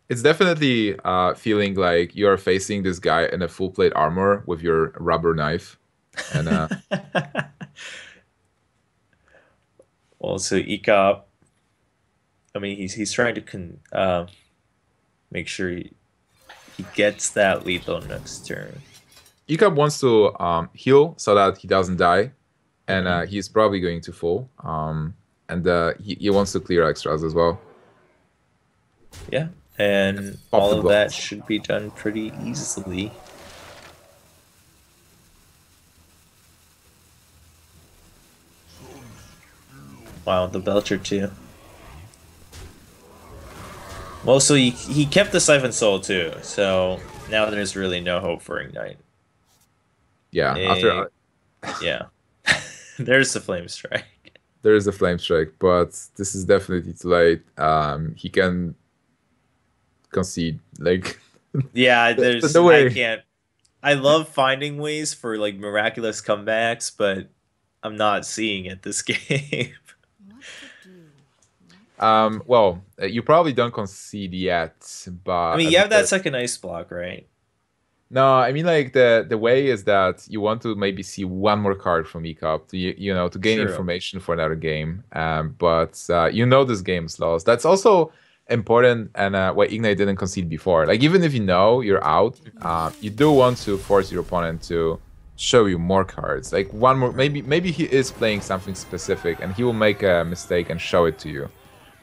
It's definitely feeling like you are facing this guy in a full plate armor with your rubber knife, and Well, so Ekop, I mean, he's trying to make sure he gets that lethal next turn. Ekop wants to heal so that he doesn't die, and Hmm. he's probably going to fall. And he wants to clear extras as well. Yeah, and Pop all the of that blocks. should be done pretty easily. Wow, the Belcher too. Well, so he kept the Siphon Soul too, so now there's really no hope for Ignite. Yeah, Eh, after yeah, there's the Flame Strike. there is a flame strike, but this is definitely too late. He can concede. Like Yeah, no I way. can't. I love finding ways for like miraculous comebacks, but I'm not seeing it this game. Well, you probably don't concede yet, I but mean, you have that because second ice block, right? no, I mean like the way is that you want to maybe see one more card from Ecop to to gain True. information for another game. But this game's lost. That's also important, and why Ignite didn't concede before. Like even if you know you're out, you do want to force your opponent to show you more cards. Like one more, Right. maybe he is playing something specific, and he will make a mistake and show it to you.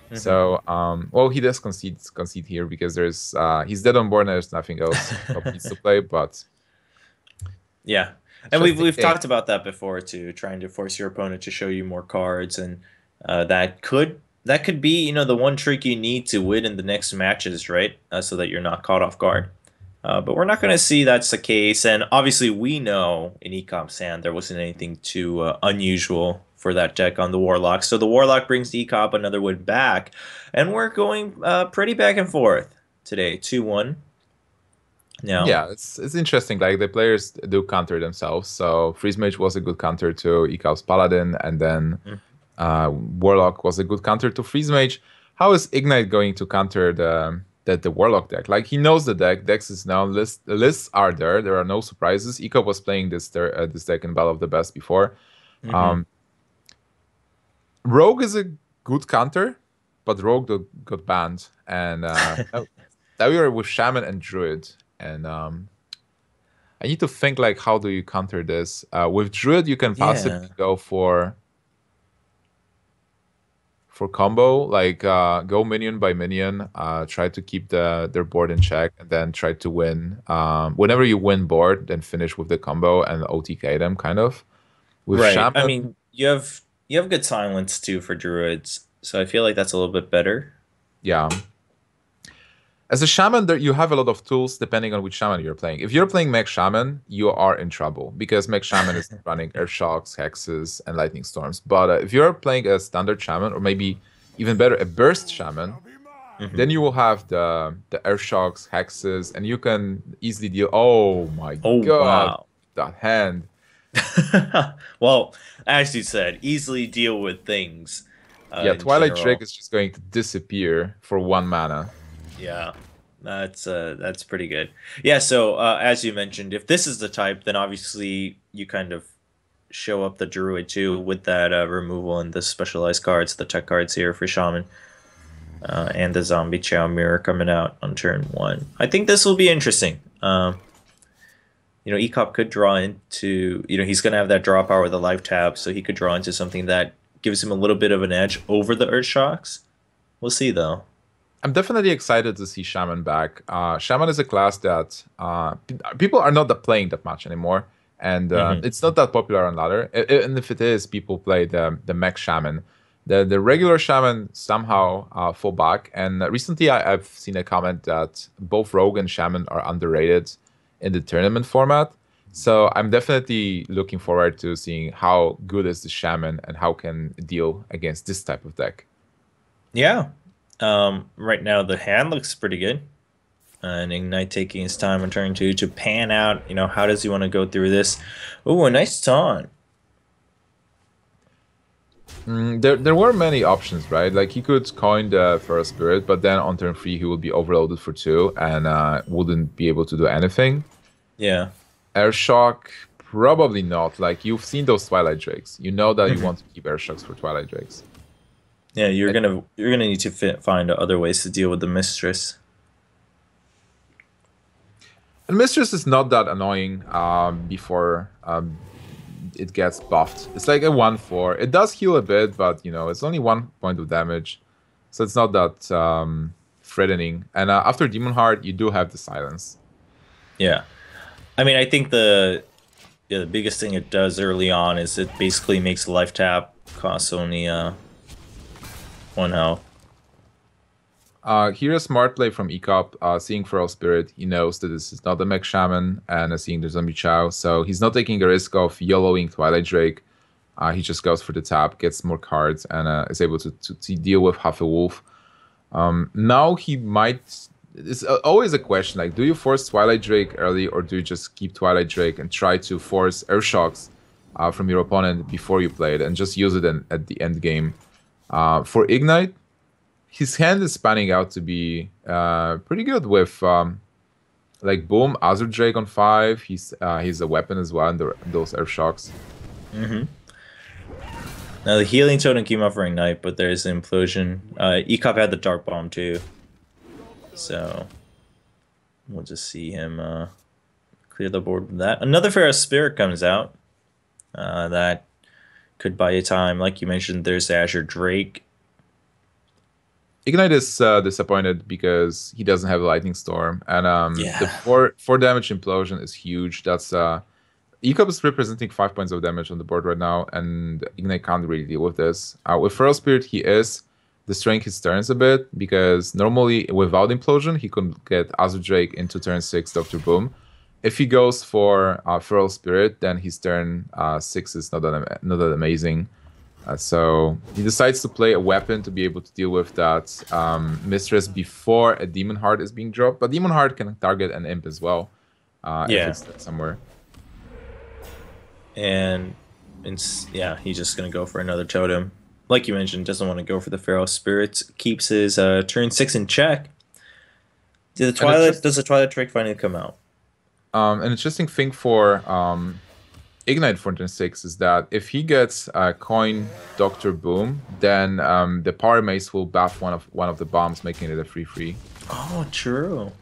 Hmm. So, well, he does concede here because he's dead on board and there's nothing else Ekop needs to play, but Yeah. it's And just we've thinking. talked about that before too, trying to force your opponent to show you more cards, and that could be, the one trick you need to win in the next matches, right? So that you're not caught off guard. But we're not going to see that's the case, and obviously we know in Ecop's hand there wasn't anything too unusual for that deck on the Warlock. So the Warlock brings the Ecop another win back, and we're going pretty back and forth today, 2-1 now. Yeah, it's interesting. Like the players do counter themselves. So Freeze Mage was a good counter to Ekop's Paladin, and then Warlock was a good counter to Freeze Mage. How is Ignite going to counter the Warlock deck? Like he knows the deck. Decks is known. The lists are there. There are no surprises. Ekop was playing this deck in Battle of the Best before. Mm-hmm. Um, Rogue is a good counter, but Rogue got banned, and now we are with Shaman and Druid, and I need to think like how do you counter this? With Druid, you can possibly Yeah. go for combo, like go minion by minion, try to keep their board in check, and then try to win. Whenever you win board, then finish with the combo and OTK them, kind of. With Right. I Shaman, mean, you have good silence too for druids, so I feel like that's a little bit better. yeah. As a shaman, you have a lot of tools depending on which shaman you're playing. If you're playing mech shaman, you are in trouble because mech shaman is running air shocks, hexes, and lightning storms. But if you're playing a standard shaman, or maybe even better, a burst shaman, then you will have the air shocks, hexes, and you can easily deal. Oh my Oh, god, wow. that hand! Well, as you said, easily deal with things Yeah, in Twilight Drake general. is just going to disappear for 1 mana. Yeah, that's pretty good. Yeah, so as you mentioned, if this is the type, then obviously you kind of show up the druid too with that removal and the specialized cards, the tech cards here for shaman, and the zombie chow mirror coming out on turn one. I think this will be interesting. Ekop could draw into, he's going to have that draw power with the life tab, so he could draw into something that gives him a little bit of an edge over the Earth Shocks. We'll see, though. I'm definitely excited to see Shaman back. Shaman is a class that people are not playing that much anymore, and Mm-hmm. it's not that popular on ladder. And if it is, people play the mech Shaman. The regular Shaman somehow fall back. And recently, I've seen a comment that both Rogue and Shaman are underrated in the tournament format. So I'm definitely looking forward to seeing how good is the Shaman and how can deal against this type of deck. Yeah. Right now, the hand looks pretty good. And Ignite taking his time on turn two to pan out. How does he want to go through this? Oh, a nice taunt. There were many options, right? Like he could coin the Feral Spirit, but then on turn 3 he would be overloaded for 2 and wouldn't be able to do anything. Yeah. Air Shock, probably not. Like you've seen those Twilight Drakes, you know that you Mhm. want to keep Air Shocks for Twilight Drakes. Yeah, you're And, gonna need to find other ways to deal with the mistress. and Mistress is not that annoying before it gets buffed. It's like a 1/4. It does heal a bit, but it's only 1 point of damage, so it's not that threatening. And after Demon Heart, you do have the silence. Yeah. I mean, I think the biggest thing it does early on is it basically makes life tap cost only 1 health. Here a smart play from Ekop, seeing Feral Spirit. He knows that this is not the Mech Shaman and seeing the Zombie Chow, so he's not taking a risk of YOLOing Twilight Drake. He just goes for the tap, gets more cards, and is able to deal with half a wolf. Now he might. It's always a question like, do you force Twilight Drake early or do you just keep Twilight Drake and try to force Air Shocks from your opponent before you play it and just use it at the end game? For Ignite, his hand is panning out to be pretty good with like boom, Azure Drake on 5. He's a weapon as well in those Air Shocks. Mm-hmm. Now the healing totem came out for Ignite, but there's an implosion. Ekop had the Dark Bomb too, so we'll just see him clear the board with that. Another Pharaoh Spirit comes out. That could buy you time. Like you mentioned, there's Azure Drake. Ignite is disappointed because he doesn't have a Lightning Storm, and the Yeah. four damage implosion is huge. That's Ekop is representing 5 points of damage on the board right now, and Ignite can't really deal with this. With Feral Spirit, he is destroying his turns a bit because normally without implosion he could get Azure Drake into turn 6 Doctor Boom. If he goes for Feral Spirit, then his turn 6 is not that amazing. So he decides to play a weapon to be able to deal with that Mistress before a Demon Heart is being dropped. But Demon Heart can target an Imp as well if Yeah. it's somewhere. And yeah, he's just gonna go for another totem. Like you mentioned, doesn't want to go for the Pharaoh Spirits. Keeps his turn 6 in check. Does the Twilight Drake finally come out? An interesting thing for Ignite for turn 6 is that if he gets coin Doctor Boom, then the Power Mace will buff one of the bombs, making it a 3/3. Oh, true.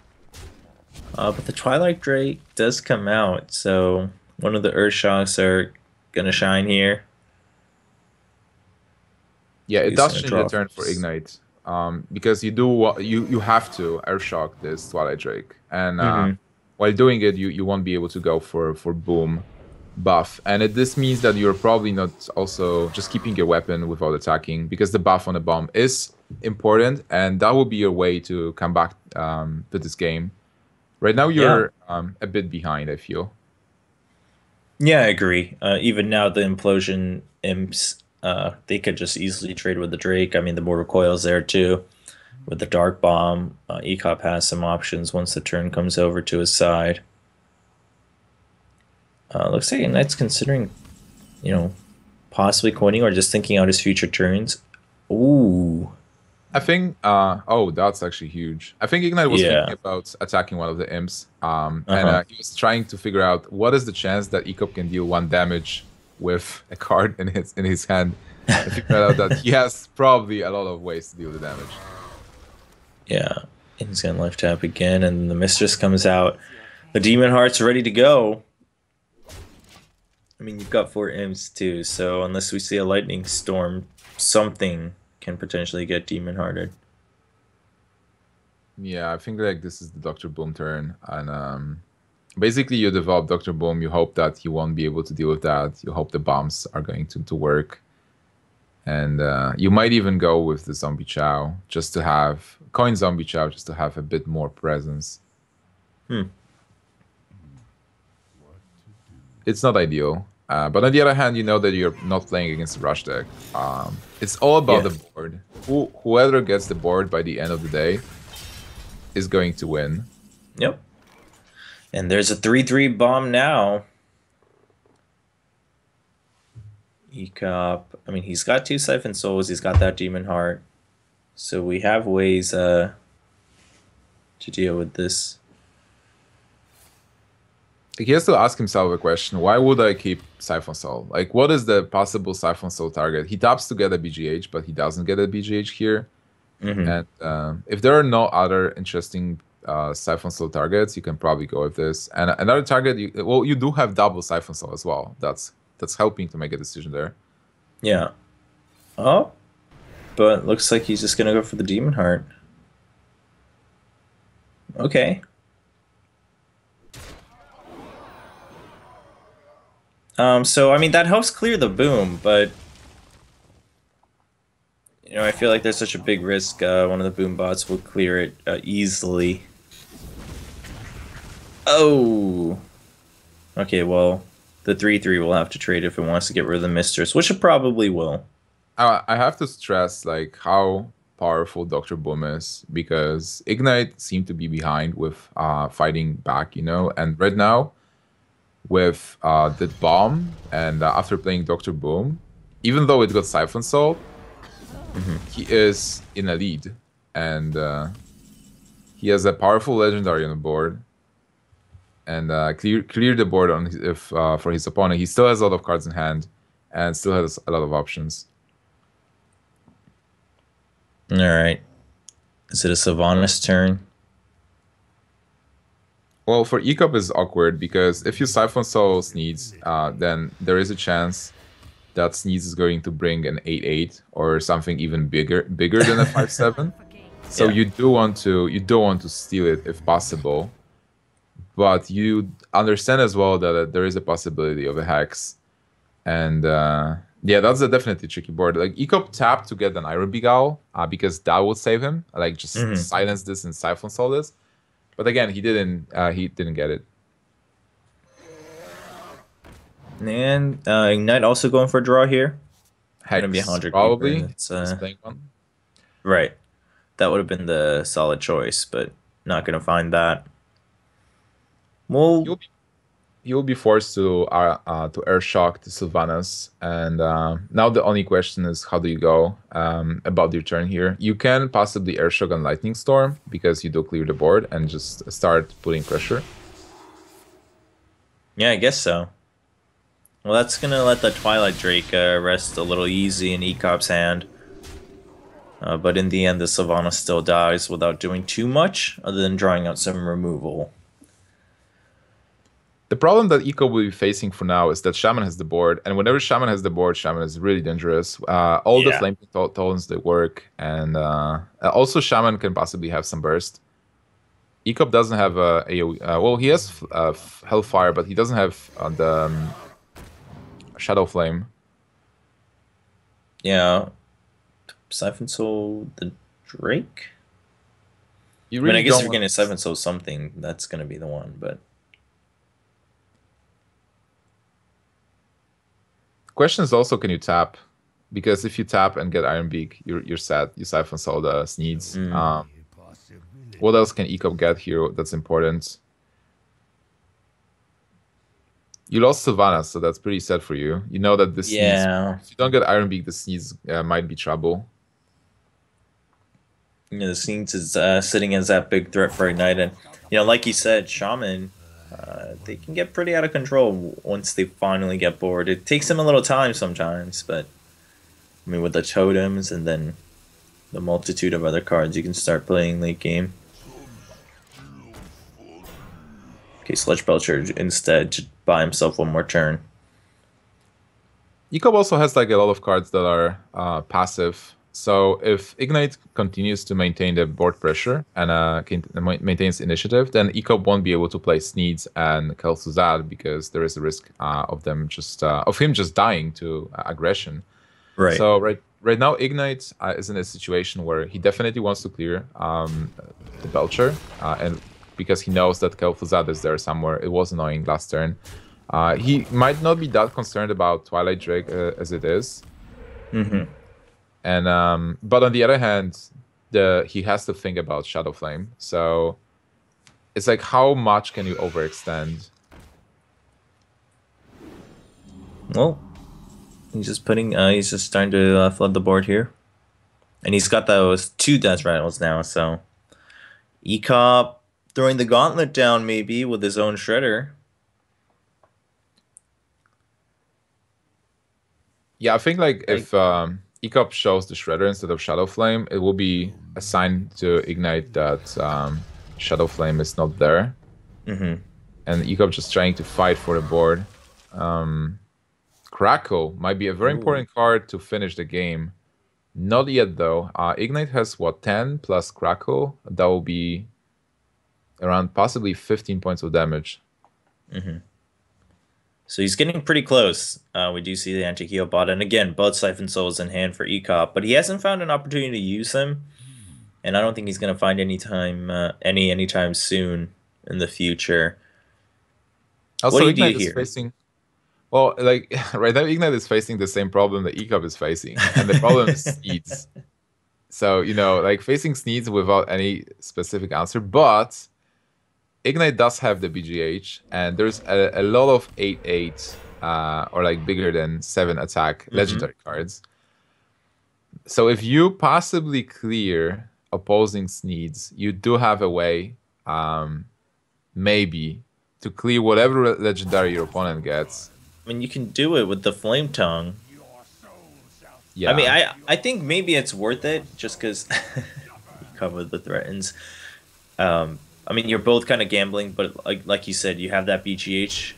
But the Twilight Drake does come out, so one of the Earth Shocks are gonna shine here. Yeah, it He's does gonna change draw the turn for Ignite, because you have to Air Shock this Twilight Drake, and Mm-hmm. while doing it, you won't be able to go for Boom buff, and this means that you're probably not also just keeping your weapon without attacking because the buff on the bomb is important, and that will be your way to come back to this game. Right now, Yeah. you're a bit behind, I feel. Yeah, I agree. Even now, the implosion imps, they could just easily trade with the Drake. I mean, the mortal coil's there too. With the dark bomb, Ekop has some options once the turn comes over to his side. Looks like Knight's considering, you know, possibly coining or just thinking out his future turns. Ooh, I think, oh, that's actually huge. I think Ignite was thinking yeah. about attacking one of the imps, Uh and huh. he was trying to figure out what is the chance that Ekop can deal 1 damage with a card in his hand, and figured out that he has probably a lot of ways to deal the damage. Yeah. And he's gonna life tap again, and the mistress comes out. The demon heart's ready to go. I mean, you've got 4 imps too, so unless we see a lightning storm, something can potentially get demon hearted. Yeah, I think like this is the Doctor Boom turn, and basically you develop Doctor Boom. You hope that he won't be able to deal with that. You hope the bombs are going to work. And you might even go with the Zombie Chow just to have coin Zombie Chow just to have a bit more presence. Hmm. It's not ideal, but on the other hand, you know that you're not playing against a rush deck. It's all about Yeah. the board. Whoever gets the board by the end of the day is going to win. Yep. And there's a 3/3 bomb now. Ekop. I mean, he's got 2 Siphon Souls. He's got that Demon Heart. So we have ways to deal with this. He has to ask himself a question: why would I keep Siphon Soul? Like, what is the possible Siphon Soul target? He taps to get a BGH, but he doesn't get a BGH here. Mm-hmm. And if there are no other interesting Siphon Soul targets, you can probably go with this. And another target, you do have double Siphon Soul as well. That's helping to make a decision there. Yeah. Oh, but looks like he's just gonna go for the Demon Heart. Okay. So I mean that helps clear the boom, but you know I feel like there's such a big risk. One of the boom bots will clear it easily. Oh. Okay, well, the 3/3 will have to trade if it wants to get rid of the Mistress, which it probably will. I have to stress like how powerful Doctor Boom is because Ignite seemed to be behind with fighting back, and right now with the bomb and after playing Doctor Boom, even though it got Siphon Soul, he is in a lead, and he has a powerful legendary on the board, and clear the board on for his opponent. He still has a lot of cards in hand, and still has a lot of options. All right. Is it a Sylvanas turn? Well, for Ekop is awkward because if you Siphon Soul Sneeds, then there is a chance that Sneeds is going to bring an 8/8 or something even bigger than a 5/7. So Yeah. you don't want to steal it if possible, but you understand as well that there is a possibility of a hex, and yeah, that's a definitely tricky board. Like Ekop tapped to get an Iron Begal because that would save him. Like just silence this and Siphon Soul this. But again, he didn't get it. And Ignite also going for a draw here. Gonna be Hex 100 probably. deeper. It's He's playing one. right. That would have been the solid choice, but not gonna find that. Well, He will be forced to air shock to Sylvanas, and now the only question is how do you go about your turn here? You can possibly air shock on Lightning Storm because you do clear the board and just start putting pressure. yeah, I guess so. Well, that's gonna let the Twilight Drake rest a little easy in Ekop's hand. But in the end, the Sylvanas still dies without doing too much, other than drawing out some removal. The problem that Eco will be facing for now is that Shaman has the board, and whenever Shaman has the board, Shaman is really dangerous. All the Yeah. Flaming Tolens, they work, and also Shaman can possibly have some burst. Ekop doesn't have a AoE. Well, he has Hellfire, but he doesn't have the Shadow Flame. Yeah. Siphon Soul, the Drake? You I mean, I really guess if don't you're want. getting a 7 soul something, that's gonna be the one, but Question is also, can you tap? Because if you tap and get Iron Beak, you're set. You siphon all the Sneeds. What else can Ekop get here that's important? You lost Sylvanas, so that's pretty sad for you. You know that the Sneeds, yeah. if you don't get Iron Beak, the Sneeds might be trouble. You know, the Sneaks is sitting as that big threat for Ignite, and like you said, Shaman, they can get pretty out of control once they finally get bored. It takes them a little time sometimes, but I mean, with the totems and then the multitude of other cards, you can start playing late game. Okay, Sledge Belcher instead to buy himself one more turn. Ekop also has like a lot of cards that are passive. So if Ignite continues to maintain the board pressure and maintains initiative, then Ekop won't be able to play Sneeds and Kel'Thuzad because there is a risk of him just dying to aggression. Right. So right now Ignite is in a situation where he definitely wants to clear the Belcher, and because he knows that Kel'Thuzad is there somewhere. It was annoying last turn. He might not be that concerned about Twilight Drake as it is. And but on the other hand, he has to think about Shadow Flame. So it's like, how much can you overextend? Well, he's just starting to flood the board here, and he's got those 2 Death Rattles now. So Ekop throwing the gauntlet down maybe with his own Shredder. Yeah, I think like if Ekop shows the Shredder instead of Shadow Flame, it will be a sign to Ignite that Shadow Flame is not there. And Ekop just trying to fight for the board. Crackle might be a very important card to finish the game. Not yet though. Ignite has what, 10 plus Crackle? That will be around possibly 15 points of damage. So he's getting pretty close. We do see the anti-heal bot, and again, both Siphon Souls in hand for Ekop, but he hasn't found an opportunity to use them, and I don't think he's going to find anytime soon in the future. Also, what do you Ignite do is here? facing... Well, like, right now, Ignite is facing the same problem that Ekop is facing, and the problem is Sneeds. So, like, facing Sneeds without any specific answer, but Ignite does have the BGH, and there's a lot of 8/8 or like bigger than 7 attack legendary cards. So if you possibly clear opposing Sneeds, you do have a way, maybe, to clear whatever legendary your opponent gets. I mean, you can do it with the Flame Tongue. Yeah. I mean, I think maybe it's worth it just because you cover the threatens. I mean, you're both kind of gambling, but like you said, you have that BGH.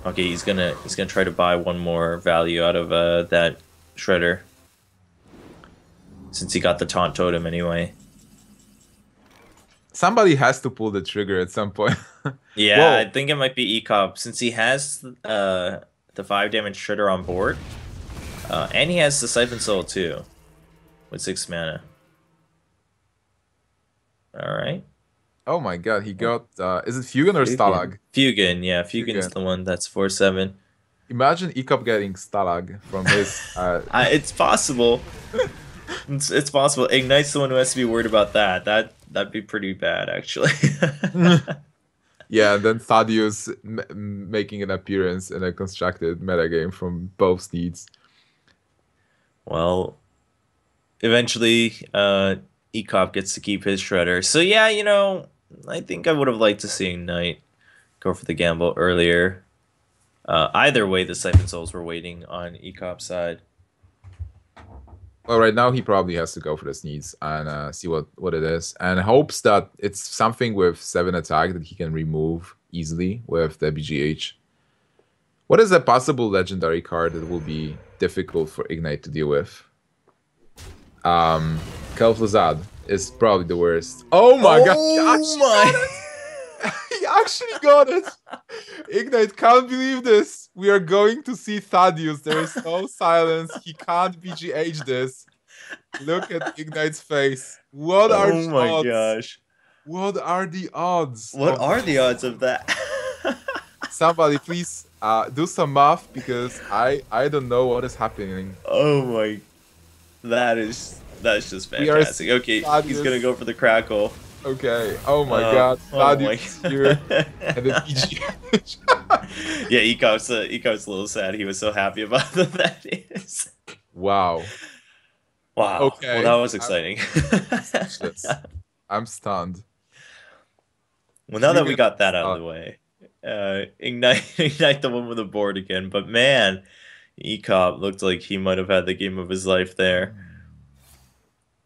Okay, he's gonna try to buy one more value out of that Shredder, since he got the taunt totem anyway. Somebody has to pull the trigger at some point. Yeah, Whoa. I think it might be Ekop, since he has the 5 damage Shredder on board, and he has the Siphon Soul too, with 6 mana. All right. Oh my god, he got... is it Fugan or Stalag? Fugan, yeah. Fugan's the one that's 4/7. Imagine Ekop getting Stalag from his... It's possible. It's possible. Ignite's the one who has to be worried about that. That'd be pretty bad, actually. Yeah, and then Thaddeus making an appearance in a constructed metagame from both Sneeds. Well, eventually, Ekop gets to keep his Shredder. So yeah, I think I would have liked to see Ignite go for the gamble earlier. Either way, the Siphon Souls were waiting on Ekop's side. Well, right now he probably has to go for the Sneeds and see what it is, and hopes that it's something with 7 attack that he can remove easily with the BGH. What is a possible legendary card that will be difficult for Ignite to deal with? Kel'Thuzad is probably the worst. Oh my god! He actually got it! Ignite can't believe this. We are going to see Thaddeus. There is no silence. He can't BGH this. Look at Ignite's face. What are Oh the my odds? gosh. What are the odds What of are the odds of that? somebody please do some math because I don't know what is happening. Oh my, that's just We are fantastic. Okay, he's gonna Thaddeus. go for the crackle. Okay. Oh my god. Oh Thaddeus my is here. god. And the PG. Yeah, Ekop's a little sad. He was so happy about that is. Wow. Wow. Well, that Okay. was exciting. I'm speechless. I'm stunned. Well, now You that we get got that out of the way, ignite the one with the board again. But man, Ekop looked like he might have had the game of his life there.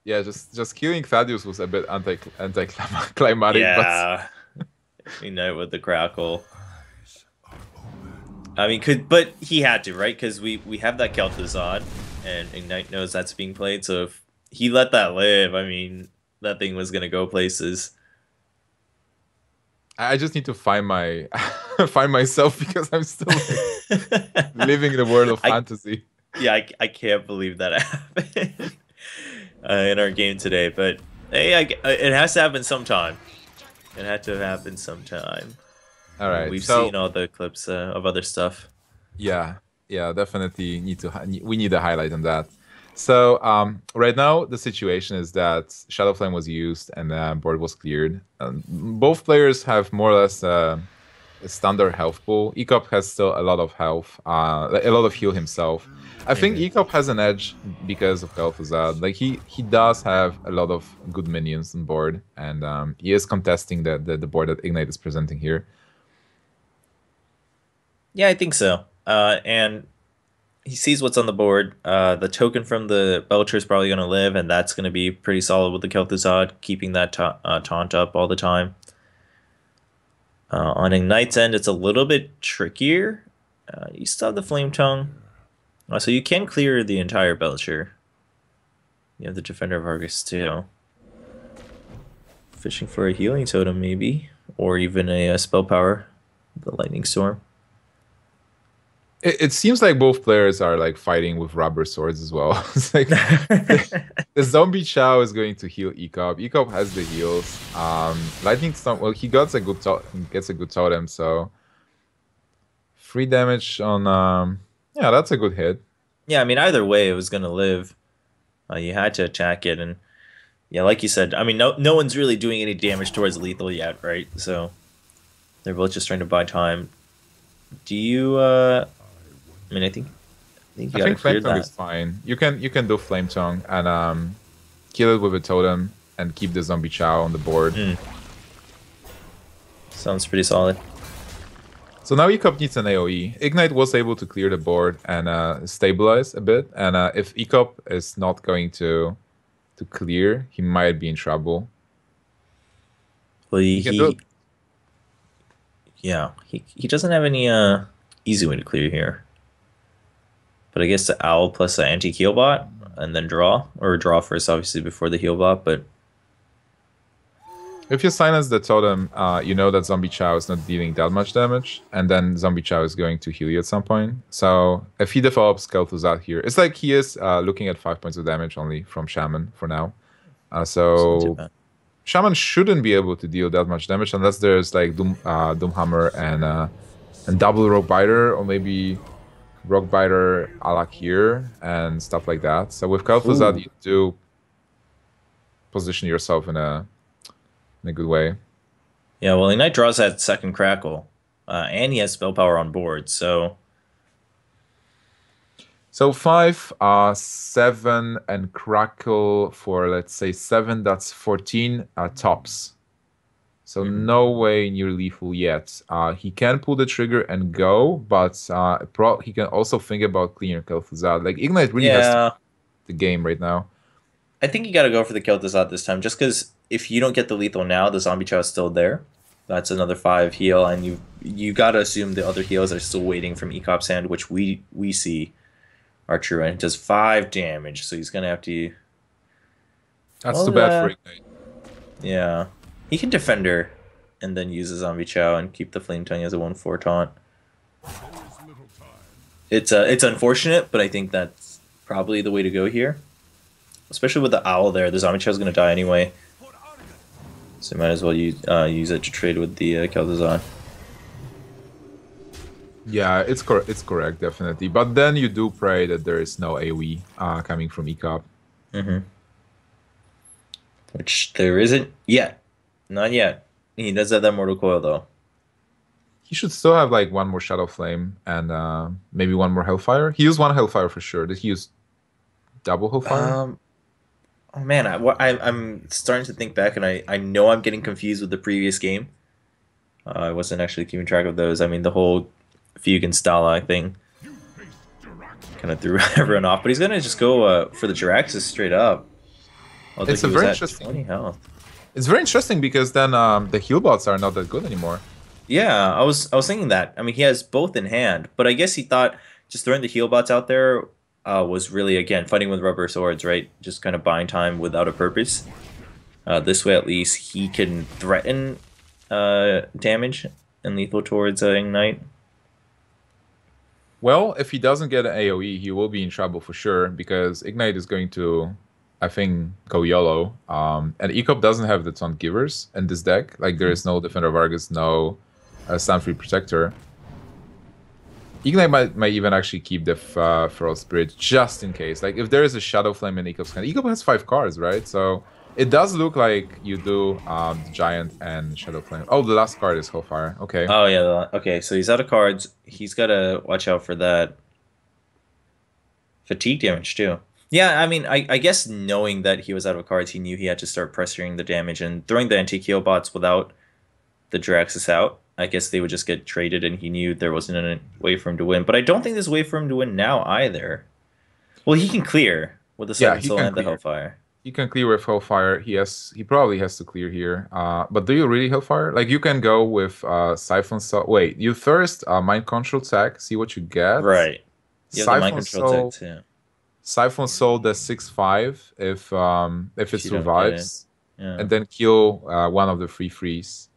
yeah, just killing Thaddeus was a bit anticlimactic, but Yeah, ignite with the crackle. I mean, but he had to, right? Because we have that Kel'Thuzad, and Ignite knows that's being played. So if he let that live, I mean, that thing was gonna go places. I just need to find my find myself because I'm still living in the world of I fantasy. yeah, I can't believe that happened in our game today. But hey, it has to happen sometime. It had to have happened sometime. All right, We've so seen all the clips of other stuff. yeah, yeah, definitely we need a highlight on that. So right now the situation is that Shadowflame was used and the board was cleared. Both players have more or less a standard health pool. Ekop has still a lot of health, a lot of heal himself. I think Ekop has an edge because of Kel'Thuzad. Like he does have a lot of good minions on board, and he is contesting the board that Ignite is presenting here. Yeah, I think so. And he sees what's on the board. The token from the Belcher is probably going to live, and that's going to be pretty solid with the Kel'Thuzad, keeping that taunt up all the time. On Ignite's end, it's a little bit trickier. You still have the Flame Tongue. So you can clear the entire Belcher. You have the Defender of Argus too. Fishing for a healing totem maybe, or even a spell power, the Lightning Storm. It seems like both players are like fighting with rubber swords as well. It's like the zombie Chow is going to heal Ekop. Ekop has the heals. Lightning Storm. Well, he gets a good totem, so 3 damage on. Yeah, that's a good hit. Yeah, I mean either way it was gonna live. You had to attack it, and yeah, like you said, I mean no one's really doing any damage towards lethal yet, right? So they're both just trying to buy time. Do you? I mean, I think you gotta clear Flame Tongue that. is fine. You can do Flame Tongue and kill it with a totem and keep the zombie Chow on the board. Sounds pretty solid. So now Ekop needs an AoE. Ignite was able to clear the board and stabilize a bit. And if Ekop is not going to clear, he might be in trouble. Well, he doesn't have any easy way to clear here. But I guess the Owl plus the anti-heal bot, and then draw. Or draw first, obviously, before the heal bot, but... If you silence the totem, you know that Zombie Chow is not dealing that much damage, and then Zombie Chow is going to heal you at some point. So if he develops Kel'Thuzad here, it's like he is looking at 5 points of damage only from Shaman for now. So Shaman shouldn't be able to deal that much damage unless there's like Doomhammer and double Rock Biter, or maybe Rock Biter Alak here and stuff like that. So with Kel'Thuzad, you do position yourself in a good way. Yeah, well, Ignite draws that second Crackle, and he has spell power on board, so... So 5, 7, and Crackle for, let's say, 7, that's 14 tops. So no way near lethal yet. He can pull the trigger and go, but he can also think about clearing Kel'Thuzad. Like, Ignite really has the game right now. I think you gotta go for the Kel'Thuzad this time, just because if you don't get the lethal now, the Zombie Chow is still there. That's another 5 heal, and you gotta assume the other heals are still waiting from Ekop's hand, which we see are true, and it does 5 damage, so he's gonna have to... That's too bad for Ignite. Yeah. He can Defender, and then use the Zombie Chow and keep the Flame Tongue as a 1/4 taunt. It's unfortunate, but I think that's probably the way to go here. especially with the owl there. The zombie chair is going to die anyway. So you might as well use it to trade with the Kel'Thuzad. Yeah, it's correct, definitely. But then you do pray that there is no AoE coming from Ekop. Which there isn't yet. Not yet. He does have that Mortal Coil, though. He should still have like one more Shadow Flame and maybe one more Hellfire. He used one Hellfire for sure. Did he use double Hellfire? Oh man, I'm starting to think back, and I know I'm getting confused with the previous game. I wasn't actually keeping track of those. I mean, the whole Fugue and Stalag thing kind of threw everyone off. But he's gonna just go for the Jiraxis straight up. Although It's a very interesting 20 health. It's very interesting because then the heal bots are not that good anymore. Yeah, I was thinking that. I mean, he has both in hand, but I guess he thought just throwing the heal bots out there was really, again, fighting with rubber swords, right? Just kind of buying time without a purpose. This way, at least, he can threaten damage and lethal towards Ignite. Well, if he doesn't get an AoE, he will be in trouble for sure because Ignite is going to, I think, go YOLO. And Ekop doesn't have the Taunt Givers in this deck. Like, there is no Defender of Argus, no Stun-Free Protector. Ignite might even actually keep the Feral Spirit just in case. Like, if there is a Shadow Flame in Ekop's hand, Ekop has 5 cards, right? So it does look like you do the Giant and Shadow Flame. Oh, the last card is Hellfire. Okay. Oh, yeah. Okay, so he's out of cards. He's got to watch out for that fatigue damage, too. Yeah, I mean, I guess knowing that he was out of cards, he knew he had to start pressuring the damage and throwing the anti-heal bots without the Jiraxis out. I guess they would just get traded, and he knew there wasn't a way for him to win. But I don't think there's a way for him to win now either. Well, he can clear with the Seven Soul and the Hellfire. He can clear with Hellfire. He probably has to clear here. But do you really Hellfire? Like, you can go with Siphon Soul. Wait, you first Mind Control tech, see what you get. Right. You have the Mind Control tech, too. Siphon Soul does 6/5 if it survives. Yeah. And then kill one of the free frees.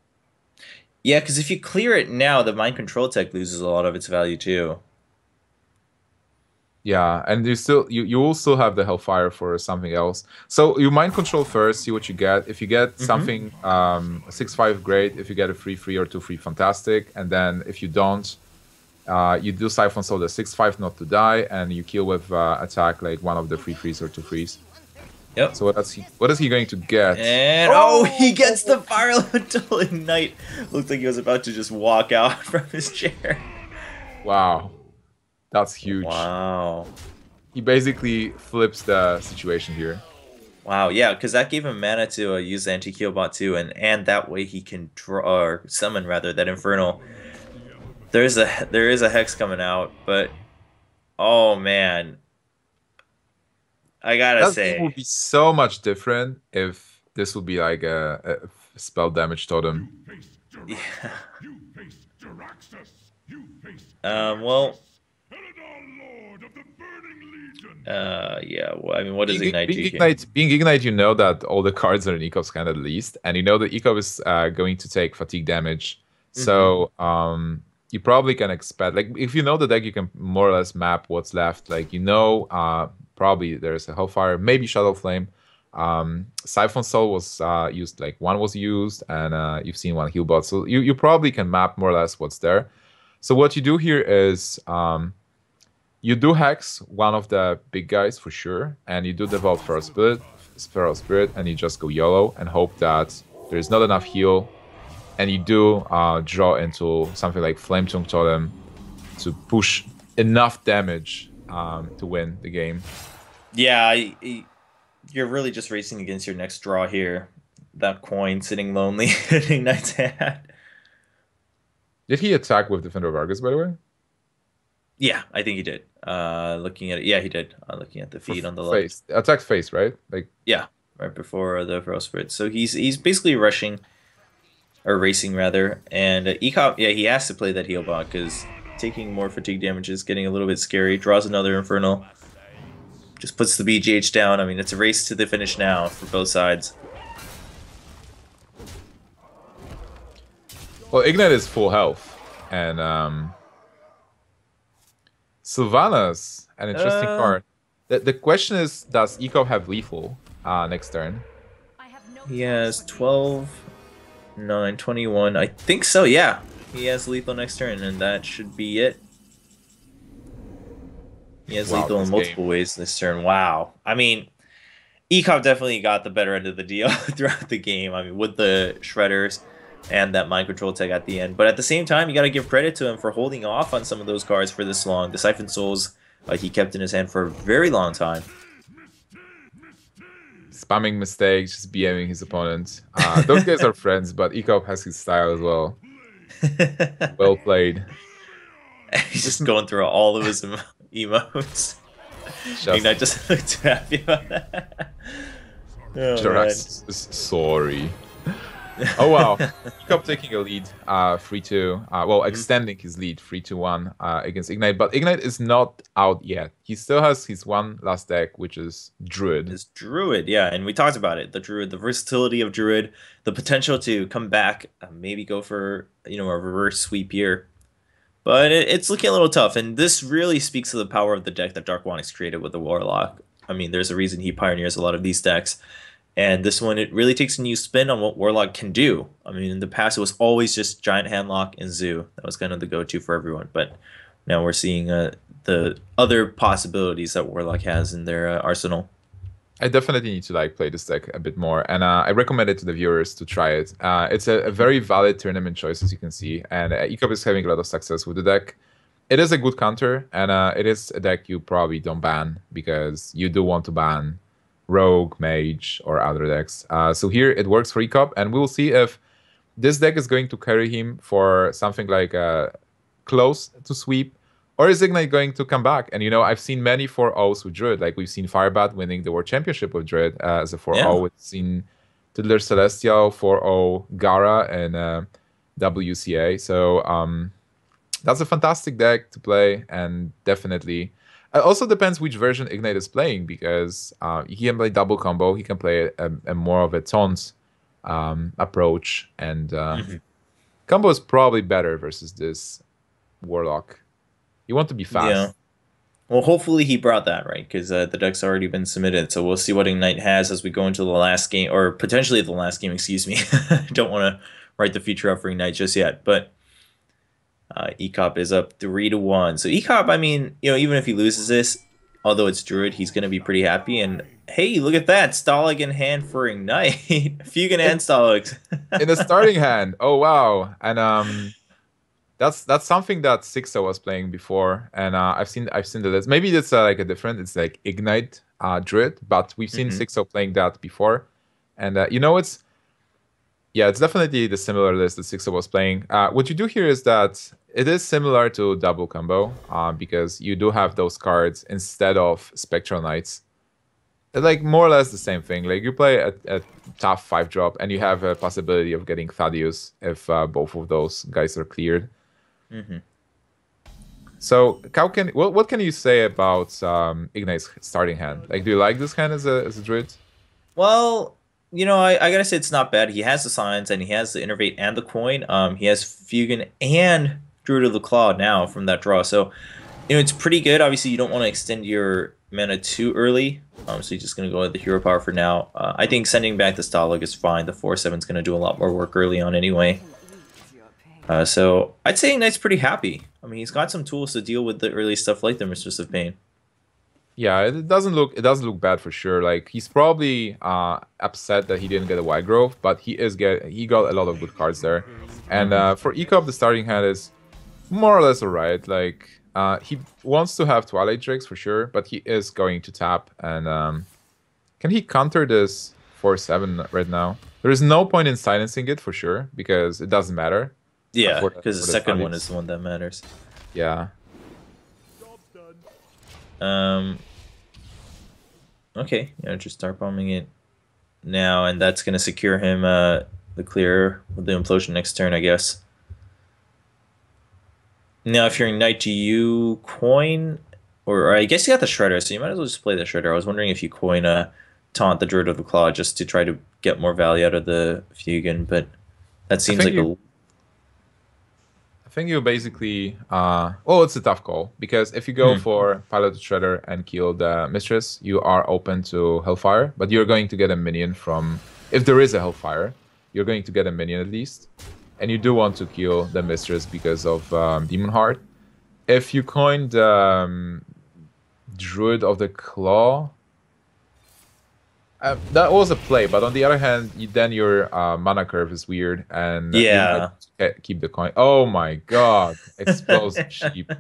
Yeah, because if you clear it now, the Mind Control tech loses a lot of its value too. Yeah, and you will still have the Hellfire for something else. So you Mind Control first, see what you get. If you get something 6/5, great. If you get a free or 2 free, fantastic. And then if you don't, you do Siphon Soul the 6/5 not to die, and you kill with attack like one of the free frees or 2 frees. Yep. So what is he going to get? And he gets the Fire Elemental Ignite. Looked like he was about to just walk out from his chair. Wow. That's huge. Wow. He basically flips the situation here. Wow, yeah, because that gave him mana to use the anti-heal bot too, and that way he can draw or summon rather that Infernal. There is a Hex coming out, but oh man. I gotta say, it would be so much different if this would be like a spell damage totem. Yeah. Well. Yeah. Well, I mean, what does Ignite do? Being Ignite, you know that all the cards are in Ekop's hand at least, and you know that Ekop is going to take fatigue damage. So you probably can expect, like, if you know the deck, you can more or less map what's left. Like, you know, probably there's a Hellfire, maybe Shadow Flame. Siphon Soul was used, like one was used, and you've seen one heal bot. So you probably can map more or less what's there. So what you do here is you do Hex one of the big guys for sure, and you do develop Feral Spirit, and you just go YOLO and hope that there's not enough heal, and you do draw into something like Flame Tongue Totem to push enough damage to win the game. Yeah, you're really just racing against your next draw here. That coin sitting lonely in Ignite's hand. Did he attack with Defender of Argus, by the way? Yeah, I think he did. Looking at it, yeah, he did. Looking at the feed on the left. Attack face, right? Like, yeah, right before the Feral Spirit. So he's basically rushing, or racing rather. And Ekop, yeah, he has to play that heal bot because taking more fatigue damage is getting a little bit scary. Draws another Infernal. Just puts the BGH down. I mean, it's a race to the finish now for both sides. Well, Ignite is full health, and Sylvanas, an interesting card. The question is, does Ekop have lethal next turn? He has 12, 9, 21. I think so, yeah. He has lethal next turn, and that should be it. He has Wow, lethal in this multiple game. ways this turn. Wow. I mean, Ekop definitely got the better end of the deal throughout the game. I mean, with the Shredders and that mind control tech at the end. But at the same time, you got to give credit to him for holding off on some of those cards for this long. The Siphon Souls, he kept in his hand for a very long time. Spamming mistakes, just BMing his opponent. Those guys are friends, but Ekop has his style as well. Well played. He's just going through all of his emotes. Ignite just looked too happy about that. Oh, Jarax is sorry. Oh wow, Ekop taking a lead, 3-2. Well, extending his lead 3-1 against Ignite, but Ignite is not out yet. He still has his one last deck, which is Druid. Is Druid, yeah, and we talked about it. The Druid, the versatility of Druid, the potential to come back, maybe go for a reverse sweep here. But it's looking a little tough, and this really speaks to the power of the deck that Dark Wanix created with the Warlock. I mean, there's a reason he pioneers a lot of these decks. And this one, it really takes a new spin on what Warlock can do. I mean, in the past, it was always just Giant Handlock and Zoo. That was kind of the go-to for everyone. But now we're seeing the other possibilities that Warlock has in their arsenal. I definitely need to play this deck a bit more, and I recommend it to the viewers to try it. It's a very valid tournament choice, as you can see, and Ekop is having a lot of success with the deck. It is a good counter, and it is a deck you probably don't ban, because you do want to ban Rogue, Mage, or other decks. So here it works for Ekop, and we'll see if this deck is going to carry him for something like close to sweep, or is Ignite going to come back? And I've seen many 4-0s with Druid. Like we've seen Firebat winning the World Championship with Druid as a 4-0. Yeah. We've seen Tiddler Celestial 4-0 Gara and WCA. So that's a fantastic deck to play, and definitely. It also depends which version Ignite is playing, because he can play double combo. He can play a more of a taunt approach, and combo is probably better versus this Warlock. You want to be fast. Yeah. Well, hopefully he brought that, right? Because the deck's already been submitted. So we'll see what Ignite has as we go into the last game, or potentially the last game, excuse me. Don't want to write the future up for Ignite just yet. But Ekop is up 3-1. So Ekop, I mean, even if he loses this, although it's Druid, he's going to be pretty happy. And hey, look at that. Stalag in hand for Ignite. Fugan and Stalag. In the starting hand. Oh, wow. And that's something that Sixo was playing before, and I've seen the list. Maybe it's like a different. It's like Ignite Druid, but we've seen Sixo playing that before, and it's definitely the similar list that Sixo was playing. What you do here is that it is similar to double combo, because you do have those cards instead of Spectral Knights. They're like more or less the same thing. Like you play a tough 5-drop, and you have a possibility of getting Thaddeus if both of those guys are cleared. So, what can you say about Ignite's starting hand? Like, do you like this hand as a Druid? Well, I gotta say it's not bad. He has the signs, and he has the Innervate and the coin. He has Fugan and Druid of the Claw now from that draw. So, it's pretty good. Obviously, you don't want to extend your mana too early. So you're just gonna go with the hero power for now. I think sending back the Stalag is fine. The 4/7 is gonna do a lot more work early on anyway. So I'd say Ignite's pretty happy. I mean, he's got some tools to deal with the early stuff like the Mistress of Pain. Yeah, it doesn't look bad for sure. Like he's probably upset that he didn't get a Wide Growth, but he got a lot of good cards there. And for Ekop, the starting hand is more or less alright. Like he wants to have Twilight Drakes for sure, but he is going to tap. And can he counter this 4/7 right now? There is no point in silencing it for sure, because it doesn't matter. Yeah, because the second one is the one that matters. Yeah. Okay, just start bombing it now, and that's gonna secure him the clear with the implosion next turn, I guess. Now, if you're Knight, do you coin, or I guess you got the Shredder, so you might as well just play the Shredder. I was wondering if you coin taunt the Druid of the Claw just to try to get more value out of the Fugan, but that seems like think you basically, well, it's a tough call because if you go for Pilot the Shredder and kill the Mistress, you are open to Hellfire, but you're going to get a minion from, if there is a Hellfire, you're going to get a minion at least, and you do want to kill the Mistress because of Demon Heart. If you coined Druid of the Claw, that was a play, but on the other hand, then your mana curve is weird, and Yeah. you might keep the coin. Oh my god, explosive sheep.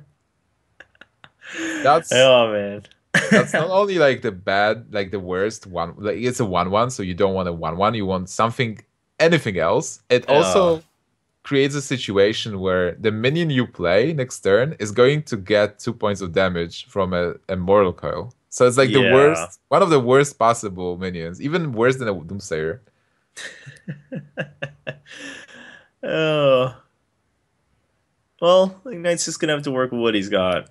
That's Oh man. that's not only like the bad, like the worst one. Like it's a 1/1, so you don't want a 1/1. You want something, anything else. It also creates a situation where the minion you play next turn is going to get 2 points of damage from a Mortal Coil. So it's like the Yeah. worst, one of the worst possible minions, even worse than a Doomsayer. Oh. Well, Ignite's just gonna have to work with what he's got.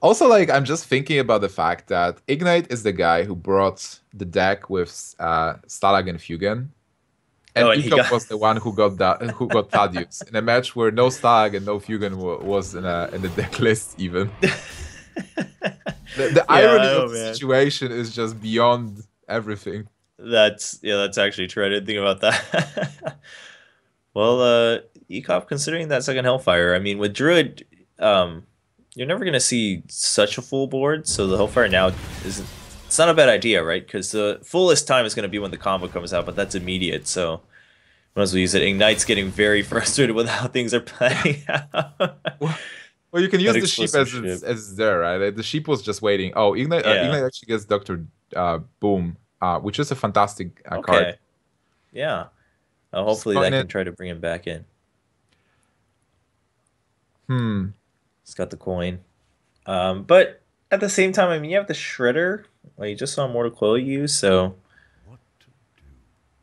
Also, like, I'm just thinking about the fact that Ignite is the guy who brought the deck with Stalag and Fugen. And Oh, and he Ekop got was the one who got Thaddeus in a match where no Stalag and no Fugen was in the deck list even. The irony of the situation is just beyond everything. That's actually true. I didn't think about that. Well, Ekop considering that second Hellfire. I mean, with Druid, you're never gonna see such a full board. So the Hellfire now isn't. It's not a bad idea, right? Because the fullest time is gonna be when the combo comes out, but that's immediate. So might as well use it. Ignite's getting very frustrated with how things are playing out. Well, you can use the sheep as it's there, right? Like, the sheep was just waiting. Oh, Ignite actually gets Dr. Boom, which is a fantastic card. Yeah. Hopefully that can try to bring him back in. He's got the coin. But at the same time, I mean, you have the Shredder. Well, you just saw Mortal Coil use, so...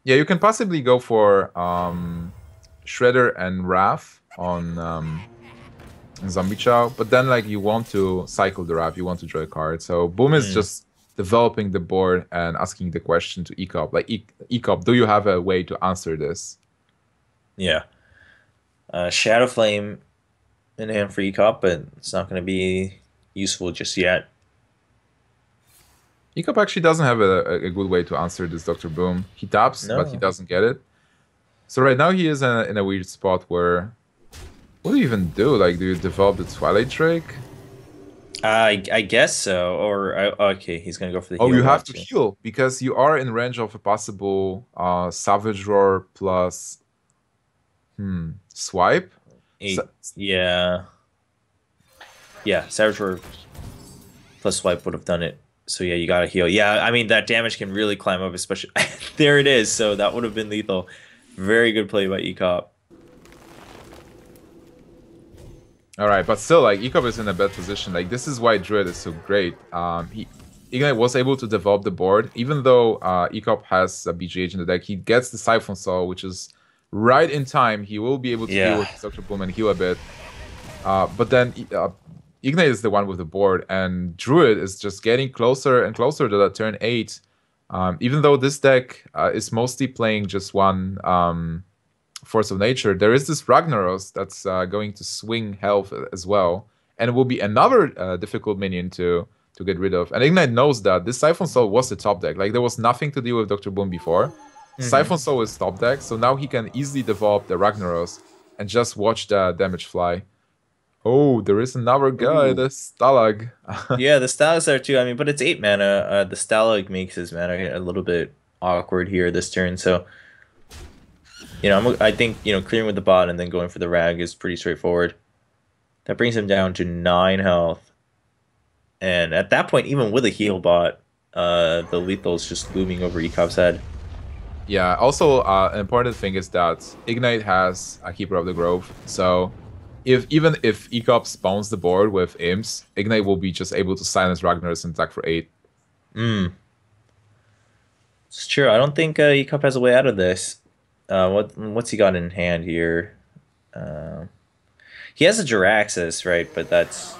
Yeah, you can possibly go for Shredder and Wrath on... Zombie Chow, but then like you want to cycle the Wrath, you want to draw a card. So Boom is just developing the board and asking the question to Ekop, like Ekop, do you have a way to answer this? Yeah. Shadow Flame in hand for Ekop, but it's not going to be useful just yet. Ekop actually doesn't have a good way to answer this Dr. Boom. He taps, but he doesn't get it. So right now he is in a weird spot where... What do you even do? Like, do you develop the Twilight Drake? I guess so. Or okay, he's gonna go for the heal. Oh, you have to heal because you are in range of a possible Savage Roar plus swipe. Yeah, Savage Roar plus swipe would have done it. So yeah, you gotta heal. Yeah, I mean that damage can really climb up, especially there it is. So that would have been lethal. Very good play by Ekop. All right, but still, like, Ekop is in a bad position. Like, this is why Druid is so great. Ignite was able to develop the board, even though Ekop has a BGH in the deck. He gets the Siphon Saw, which is right in time. He will be able to deal with Dr. Boom and heal a bit. But then Ignite is the one with the board, and Druid is just getting closer and closer to that turn 8. Even though this deck is mostly playing just one... Force of Nature, there is this Ragnaros that's going to swing health as well, and it will be another difficult minion to get rid of. And Ignite knows that this Siphon Soul was the top deck. Like, there was nothing to deal with Dr. Boom before. Siphon Soul is top deck, so now he can easily develop the Ragnaros and just watch the damage fly. Oh, there is another guy, the Stalag. Yeah, the Stalag's there too. I mean, but it's 8 mana. The Stalag makes his mana a little bit awkward here this turn, so... You know, I think, you know, clearing with the bot and then going for the Rag is pretty straightforward. That brings him down to 9 health. And at that point, even with a heal bot, the lethal is just looming over Ekop's head. Yeah, also an important thing is that Ignite has a Keeper of the Grove. So even if Ekop spawns the board with Imps, Ignite will be just able to silence Ragnar's and attack for 8. It's true. I don't think Ekop has a way out of this. What's he got in hand here? He has a Jiraxis, right? But that's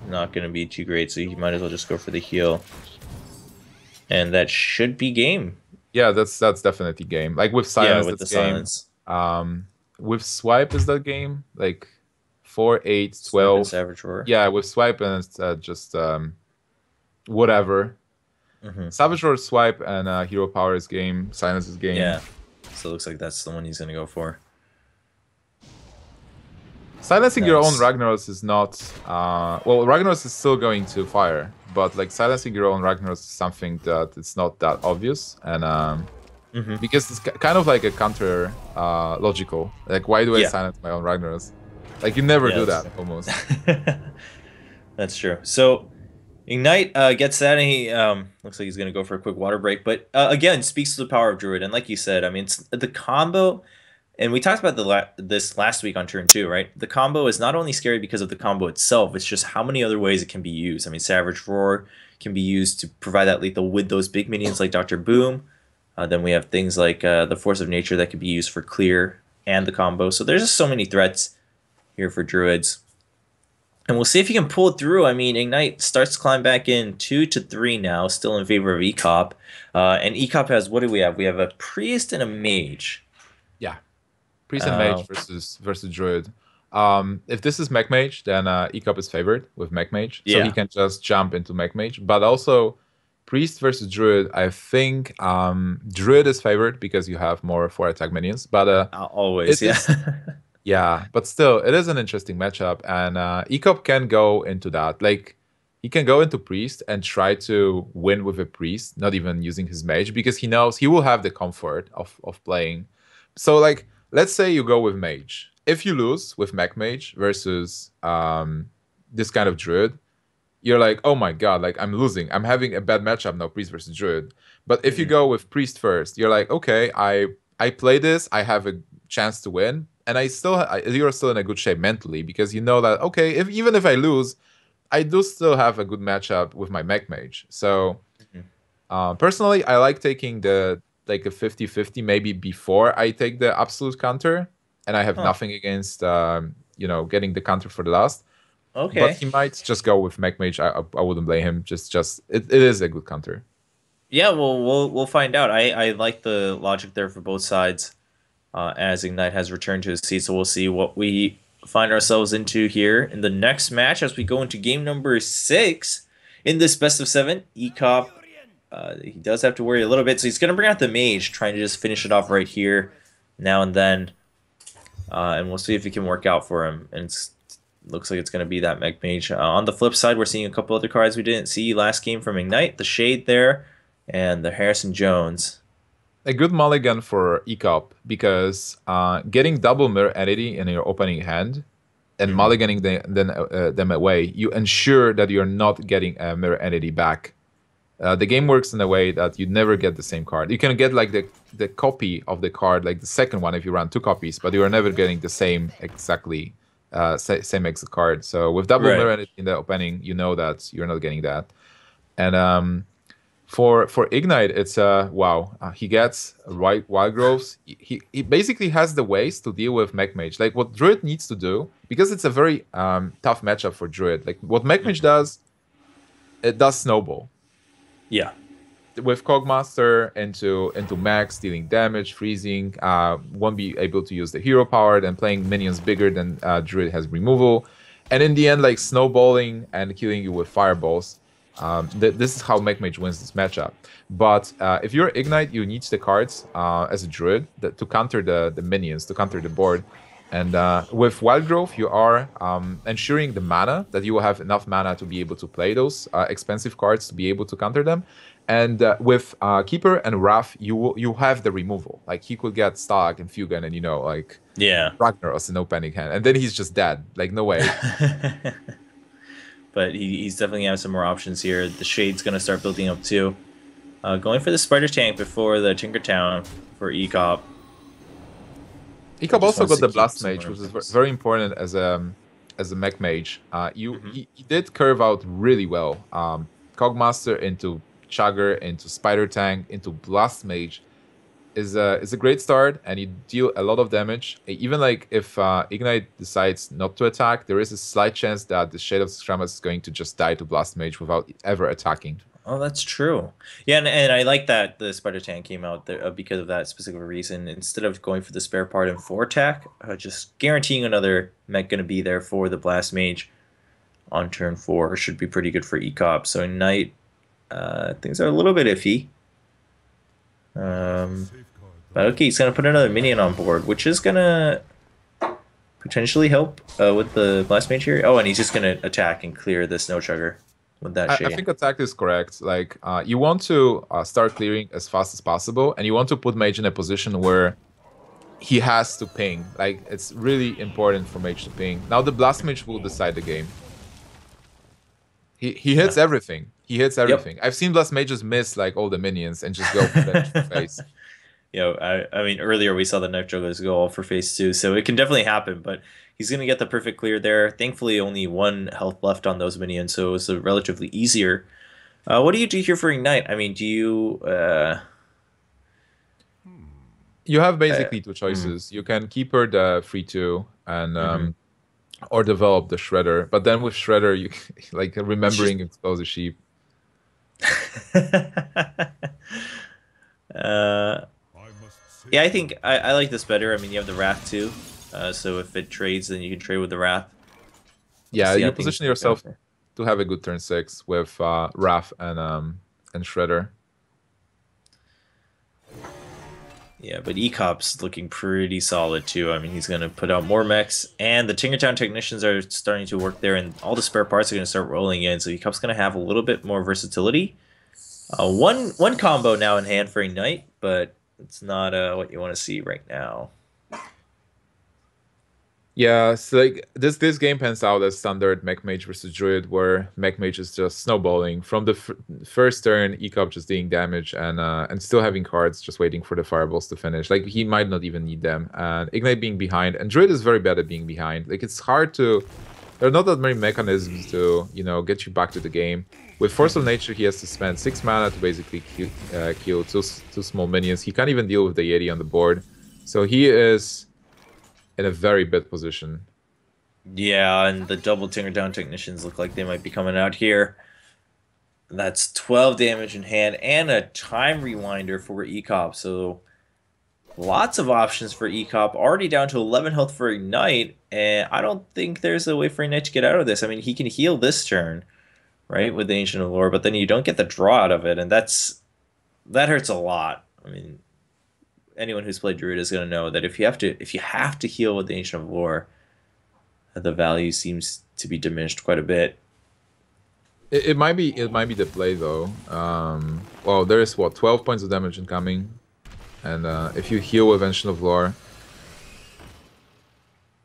not going to be too great, so he might as well just go for the heal. And that should be game. Yeah, that's definitely game. Like with silence, with the silence. with swipe is that game like 4, 8, Swipe and 12. Savage Roar. Yeah, with swipe and it's just whatever. Hmm. Savage Roar swipe and Hero Powers game, Silence's game. Yeah. So it looks like that's the one he's gonna go for. Silencing your own Nice. Ragnaros is not well, Ragnaros is still going to fire, but like silencing your own Ragnaros is something that it's not that obvious, and Hmm. because it's kind of like a counter logical. Like, why do I Yeah. silence my own Ragnaros? Like, you never Yeah, do that's that almost. that's true. So Ignite gets that, and he looks like he's gonna go for a quick water break. But again, speaks to the power of Druid, and like you said, I mean, it's the combo. And we talked about this last week on turn 2, right? The combo is not only scary because of the combo itself, it's just how many other ways it can be used. I mean, Savage Roar can be used to provide that lethal with those big minions like Dr. Boom. Then we have things like the Force of Nature that could be used for clear and the combo. So there's just so many threats here for Druids. And we'll see if he can pull it through. I mean, Ignite starts to climb back in 2 to 3 now, still in favor of Ekop. And Ekop has, what do we have? We have a Priest and a Mage. Yeah, Priest and Uh, Mage versus Druid. If this is Mech Mage, then Ekop is favored with Mech Mage, so he yeah, can just jump into Mech Mage. But also, Priest versus Druid, I think Druid is favored because you have more 4 attack minions. But always, it yeah. is, yeah, but still, it is an interesting matchup, and Ekop can go into that. Like, he can go into Priest and try to win with a Priest, not even using his Mage, because he knows he will have the comfort of playing. So, like, let's say you go with Mage. If you lose with Mech Mage versus this kind of Druid, you're like, oh my god, like I'm losing. I'm having a bad matchup now, Priest versus Druid. But if you Mhm. go with Priest first, you're like, okay, I play this, I have a chance to win, and you're still in a good shape mentally because you know that okay, if even if I lose, I do still have a good matchup with my Mech Mage. So Mhm. personally, I like taking the like a 50-50 maybe before I take the absolute counter, and I have Huh. nothing against getting the counter for the last. But Okay. he might just go with Mech Mage. I wouldn't blame him. Just it is a good counter. Yeah, well, we'll find out. I like the logic there for both sides. As Ignite has returned to his seat, so we'll see what we find ourselves into here in the next match as we go into game number 6 in this best of 7. Ekop, he does have to worry a little bit, so he's gonna bring out the Mage, trying to just finish it off right here, now and then, and we'll see if it can work out for him. And looks like it's going to be that Mech Mage. On the flip side, we're seeing a couple other cards we didn't see last game from Ignite. The Shade there, and the Harrison Jones. A good mulligan for Ekop because getting double mirror entity in your opening hand and Mm-hmm. mulliganing them away, you ensure that you're not getting a mirror entity back. The game works in a way that you never get the same card. You can get like the copy of the card, like the second one if you run 2 copies, but you are never getting the same exactly same exact card. So with double Right. mirror entity in the opening, you know that you're not getting that. And for Ignite, it's wow. He gets wild growths. He basically has the ways to deal with Mech Mage. Like what Druid needs to do, because it's a very tough matchup for Druid. Like what Mech Mage Mm-hmm. does, it does snowball Yeah. with Cogmaster into max, dealing damage, freezing. Won't be able to use the hero power, then playing minions bigger than Druid has removal, and in the end, like snowballing and killing you with fireballs. This is how Mech Mage wins this matchup. But if you're Ignite, you need the cards as a Druid to counter the minions, to counter the board. And with Wild Growth, you are ensuring the mana, that you will have enough mana to be able to play those expensive cards to be able to counter them. And with Keeper and Wrath, you have the removal. Like he could get stuck in Fugan and like Yeah. Ragnaros in no panic hand, and then he's just dead. Like no way. But he's definitely gonna have some more options here. The Shade's gonna start building up too. Going for the Spider Tank before the Tinkertown for Ekop. Ekop Just also wants got to the keep Blast some Mage, more which is things. very important as a Mech Mage. Mm-hmm. He did curve out really well. Cogmaster into Chugger, into Spider Tank, into Blast Mage. is a great start, and you deal a lot of damage. Even like if Ignite decides not to attack, there is a slight chance that the Shade of Skramus is going to just die to Blast Mage without ever attacking. Oh, that's true. Yeah, and I like that the Spider Tank came out there because of that specific reason. Instead of going for the spare part and 4 attack, just guaranteeing another mech going to be there for the Blast Mage on turn 4 should be pretty good for Ekop. So Knight, things are a little bit iffy. But okay, he's going to put another minion on board, which is going to potentially help with the Blast Mage here. Oh, and he's just going to attack and clear the Snow Chugger with that I shade. think attack is correct. Like you want to start clearing as fast as possible, and you want to put Mage in a position where he has to ping. Like it's really important for Mage to ping. Now the Blast Mage will decide the game. He hits everything. He hits everything. I've seen Blast Mages miss like all the minions and just go for face. I mean, earlier we saw the Knife Jugglers go all for phase 2, so it can definitely happen, but he's going to get the perfect clear there. Thankfully, only 1 health left on those minions, so it's a relatively easier. What do you do here for Ignite? I mean, do you... You have basically 2 choices. You can keep her the 3/2 and or develop the Shredder. But then with Shredder, you like remembering Explosive Sheep. Yeah, I think I like this better. I mean, you have the Wrath too, so if it trades, then you can trade with the Wrath. Yeah, you position yourself to have a good turn 6 with Wrath and Shredder. Yeah, but Ekop's looking pretty solid too. I mean, he's going to put out more mechs, and the Tinkertown Technicians are starting to work there, and all the spare parts are going to start rolling in, so Ekop's going to have a little bit more versatility. One combo now in hand for Ignite, but it's not what you want to see right now. Yeah, so like this game pans out as standard Mech Mage versus Druid, where Mech Mage is just snowballing from the first turn, Ekop just dealing damage and still having cards, just waiting for the fireballs to finish. Like he might not even need them, and Ignite being behind, and Druid is very bad at being behind. Like it's hard to. There are not that many mechanisms to get you back to the game. With Force of Nature, he has to spend 6 mana to basically kill two small minions. He can't even deal with the Yeti on the board, so he is in a very bad position. Yeah, and the double Tinkertown Technicians look like they might be coming out here. That's 12 damage in hand and a time rewinder for Ekop, so lots of options for Ekop. Already down to 11 health for Ignite, and I don't think there's a way for Ignite to get out of this. I mean, he can heal this turn, right, with the Ancient of Lore, but then you don't get the draw out of it, and that hurts a lot. I mean, anyone who's played Druid is going to know that if you have to heal with the Ancient of Lore, the value seems to be diminished quite a bit. It might be the play though. Well, there is 12 points of damage incoming, and if you heal with Ancient of Lore,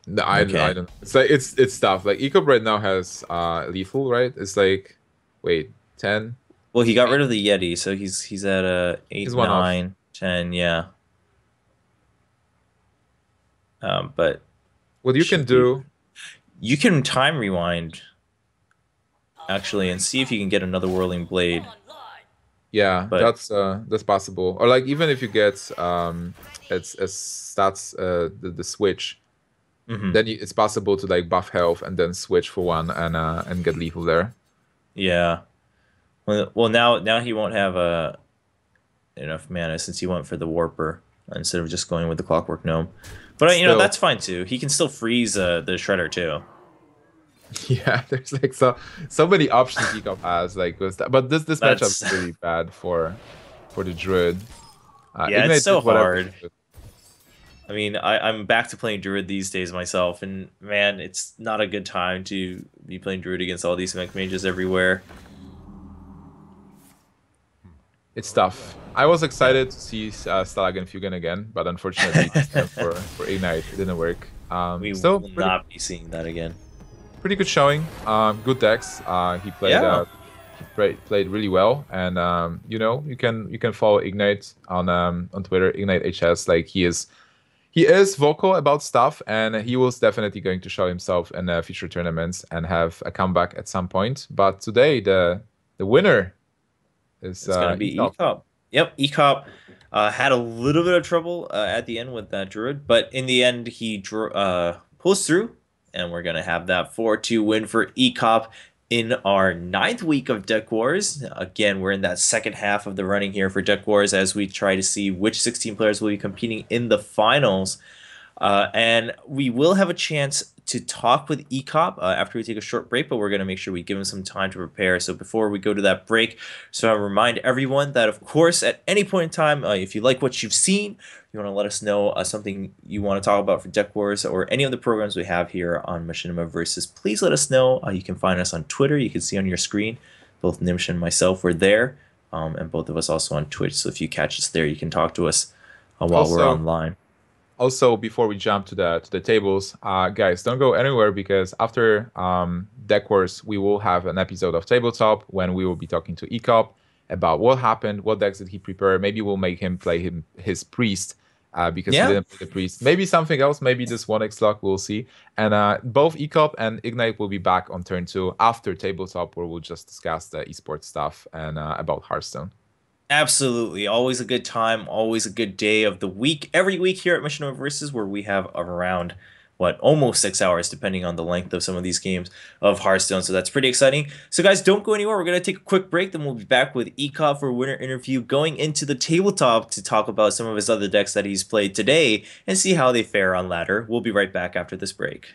no, I don't. It's like it's tough. Like Ekop right now has lethal, right? It's like, wait, 10. Well, he got rid of the Yeti, so he's at 8, 9, 10, yeah. But what you can do, you can time rewind actually and see if you can get another Whirling Blade. Yeah, but that's possible. Or like even if you get it's stats the switch, then it's possible to like buff health and then switch for 1 and get lethal there. Yeah. Well now he won't have enough mana since he went for the Warper instead of just going with the Clockwork Gnome. But still, that's fine too. He can still freeze the Shredder too. Yeah, there's like so many options Ekop has like with that. But this matchup is really bad for the Druid. Yeah, it's so hard. I mean, I'm back to playing Druid these days myself, and man, it's not a good time to be playing Druid against all these mech mages everywhere. It's tough. I was excited to see Stalag and Fugan again, but unfortunately for Ignite, it didn't work. We will not be seeing that again. Pretty good showing. Good decks. He played really well, and you can follow Ignite on Twitter, Ignite HS. Like he is vocal about stuff, and he was definitely going to show himself in future tournaments and have a comeback at some point. But today, the winner is going to be Ekop. Yep, Ekop. Had a little bit of trouble at the end with that Druid, but in the end, he pulls through, and we're going to have that 4-2 win for Ekop in our ninth week of Deck Wars. Again, we're in that second half of the running here for Deck Wars as we try to see which 16 players will be competing in the finals. And we will have a chance to talk with Ekop after we take a short break, but we're going to make sure we give him some time to prepare. So before we go to that break, so I remind everyone that, of course, at any point in time, if you like what you've seen, you want to let us know something you want to talk about for Deck Wars or any of the programs we have here on Machinima Versus, please let us know. You can find us on Twitter. You can see on your screen, both Nimsh and myself were there, and both of us also on Twitch. So if you catch us there, you can talk to us while we're online. Also, before we jump to the tables, guys, don't go anywhere because after Deck Wars, we will have an episode of Tabletop when we will be talking to Ekop about what happened, what decks did he prepare. Maybe we'll make him play his priest because he didn't play the priest. Maybe something else. Maybe this 1x luck. We'll see. And both Ekop and Ignite will be back on turn 2 after Tabletop, where we'll just discuss the esports stuff and about Hearthstone. Absolutely. Always a good time, always a good day of the week. Every week here at Machinima Versus, where we have around, almost 6 hours, depending on the length of some of these games of Hearthstone. So that's pretty exciting. So guys, don't go anywhere. We're going to take a quick break. Then we'll be back with Ekop for a winner interview, going into the tabletop to talk about some of his other decks that he's played today and see how they fare on ladder. We'll be right back after this break.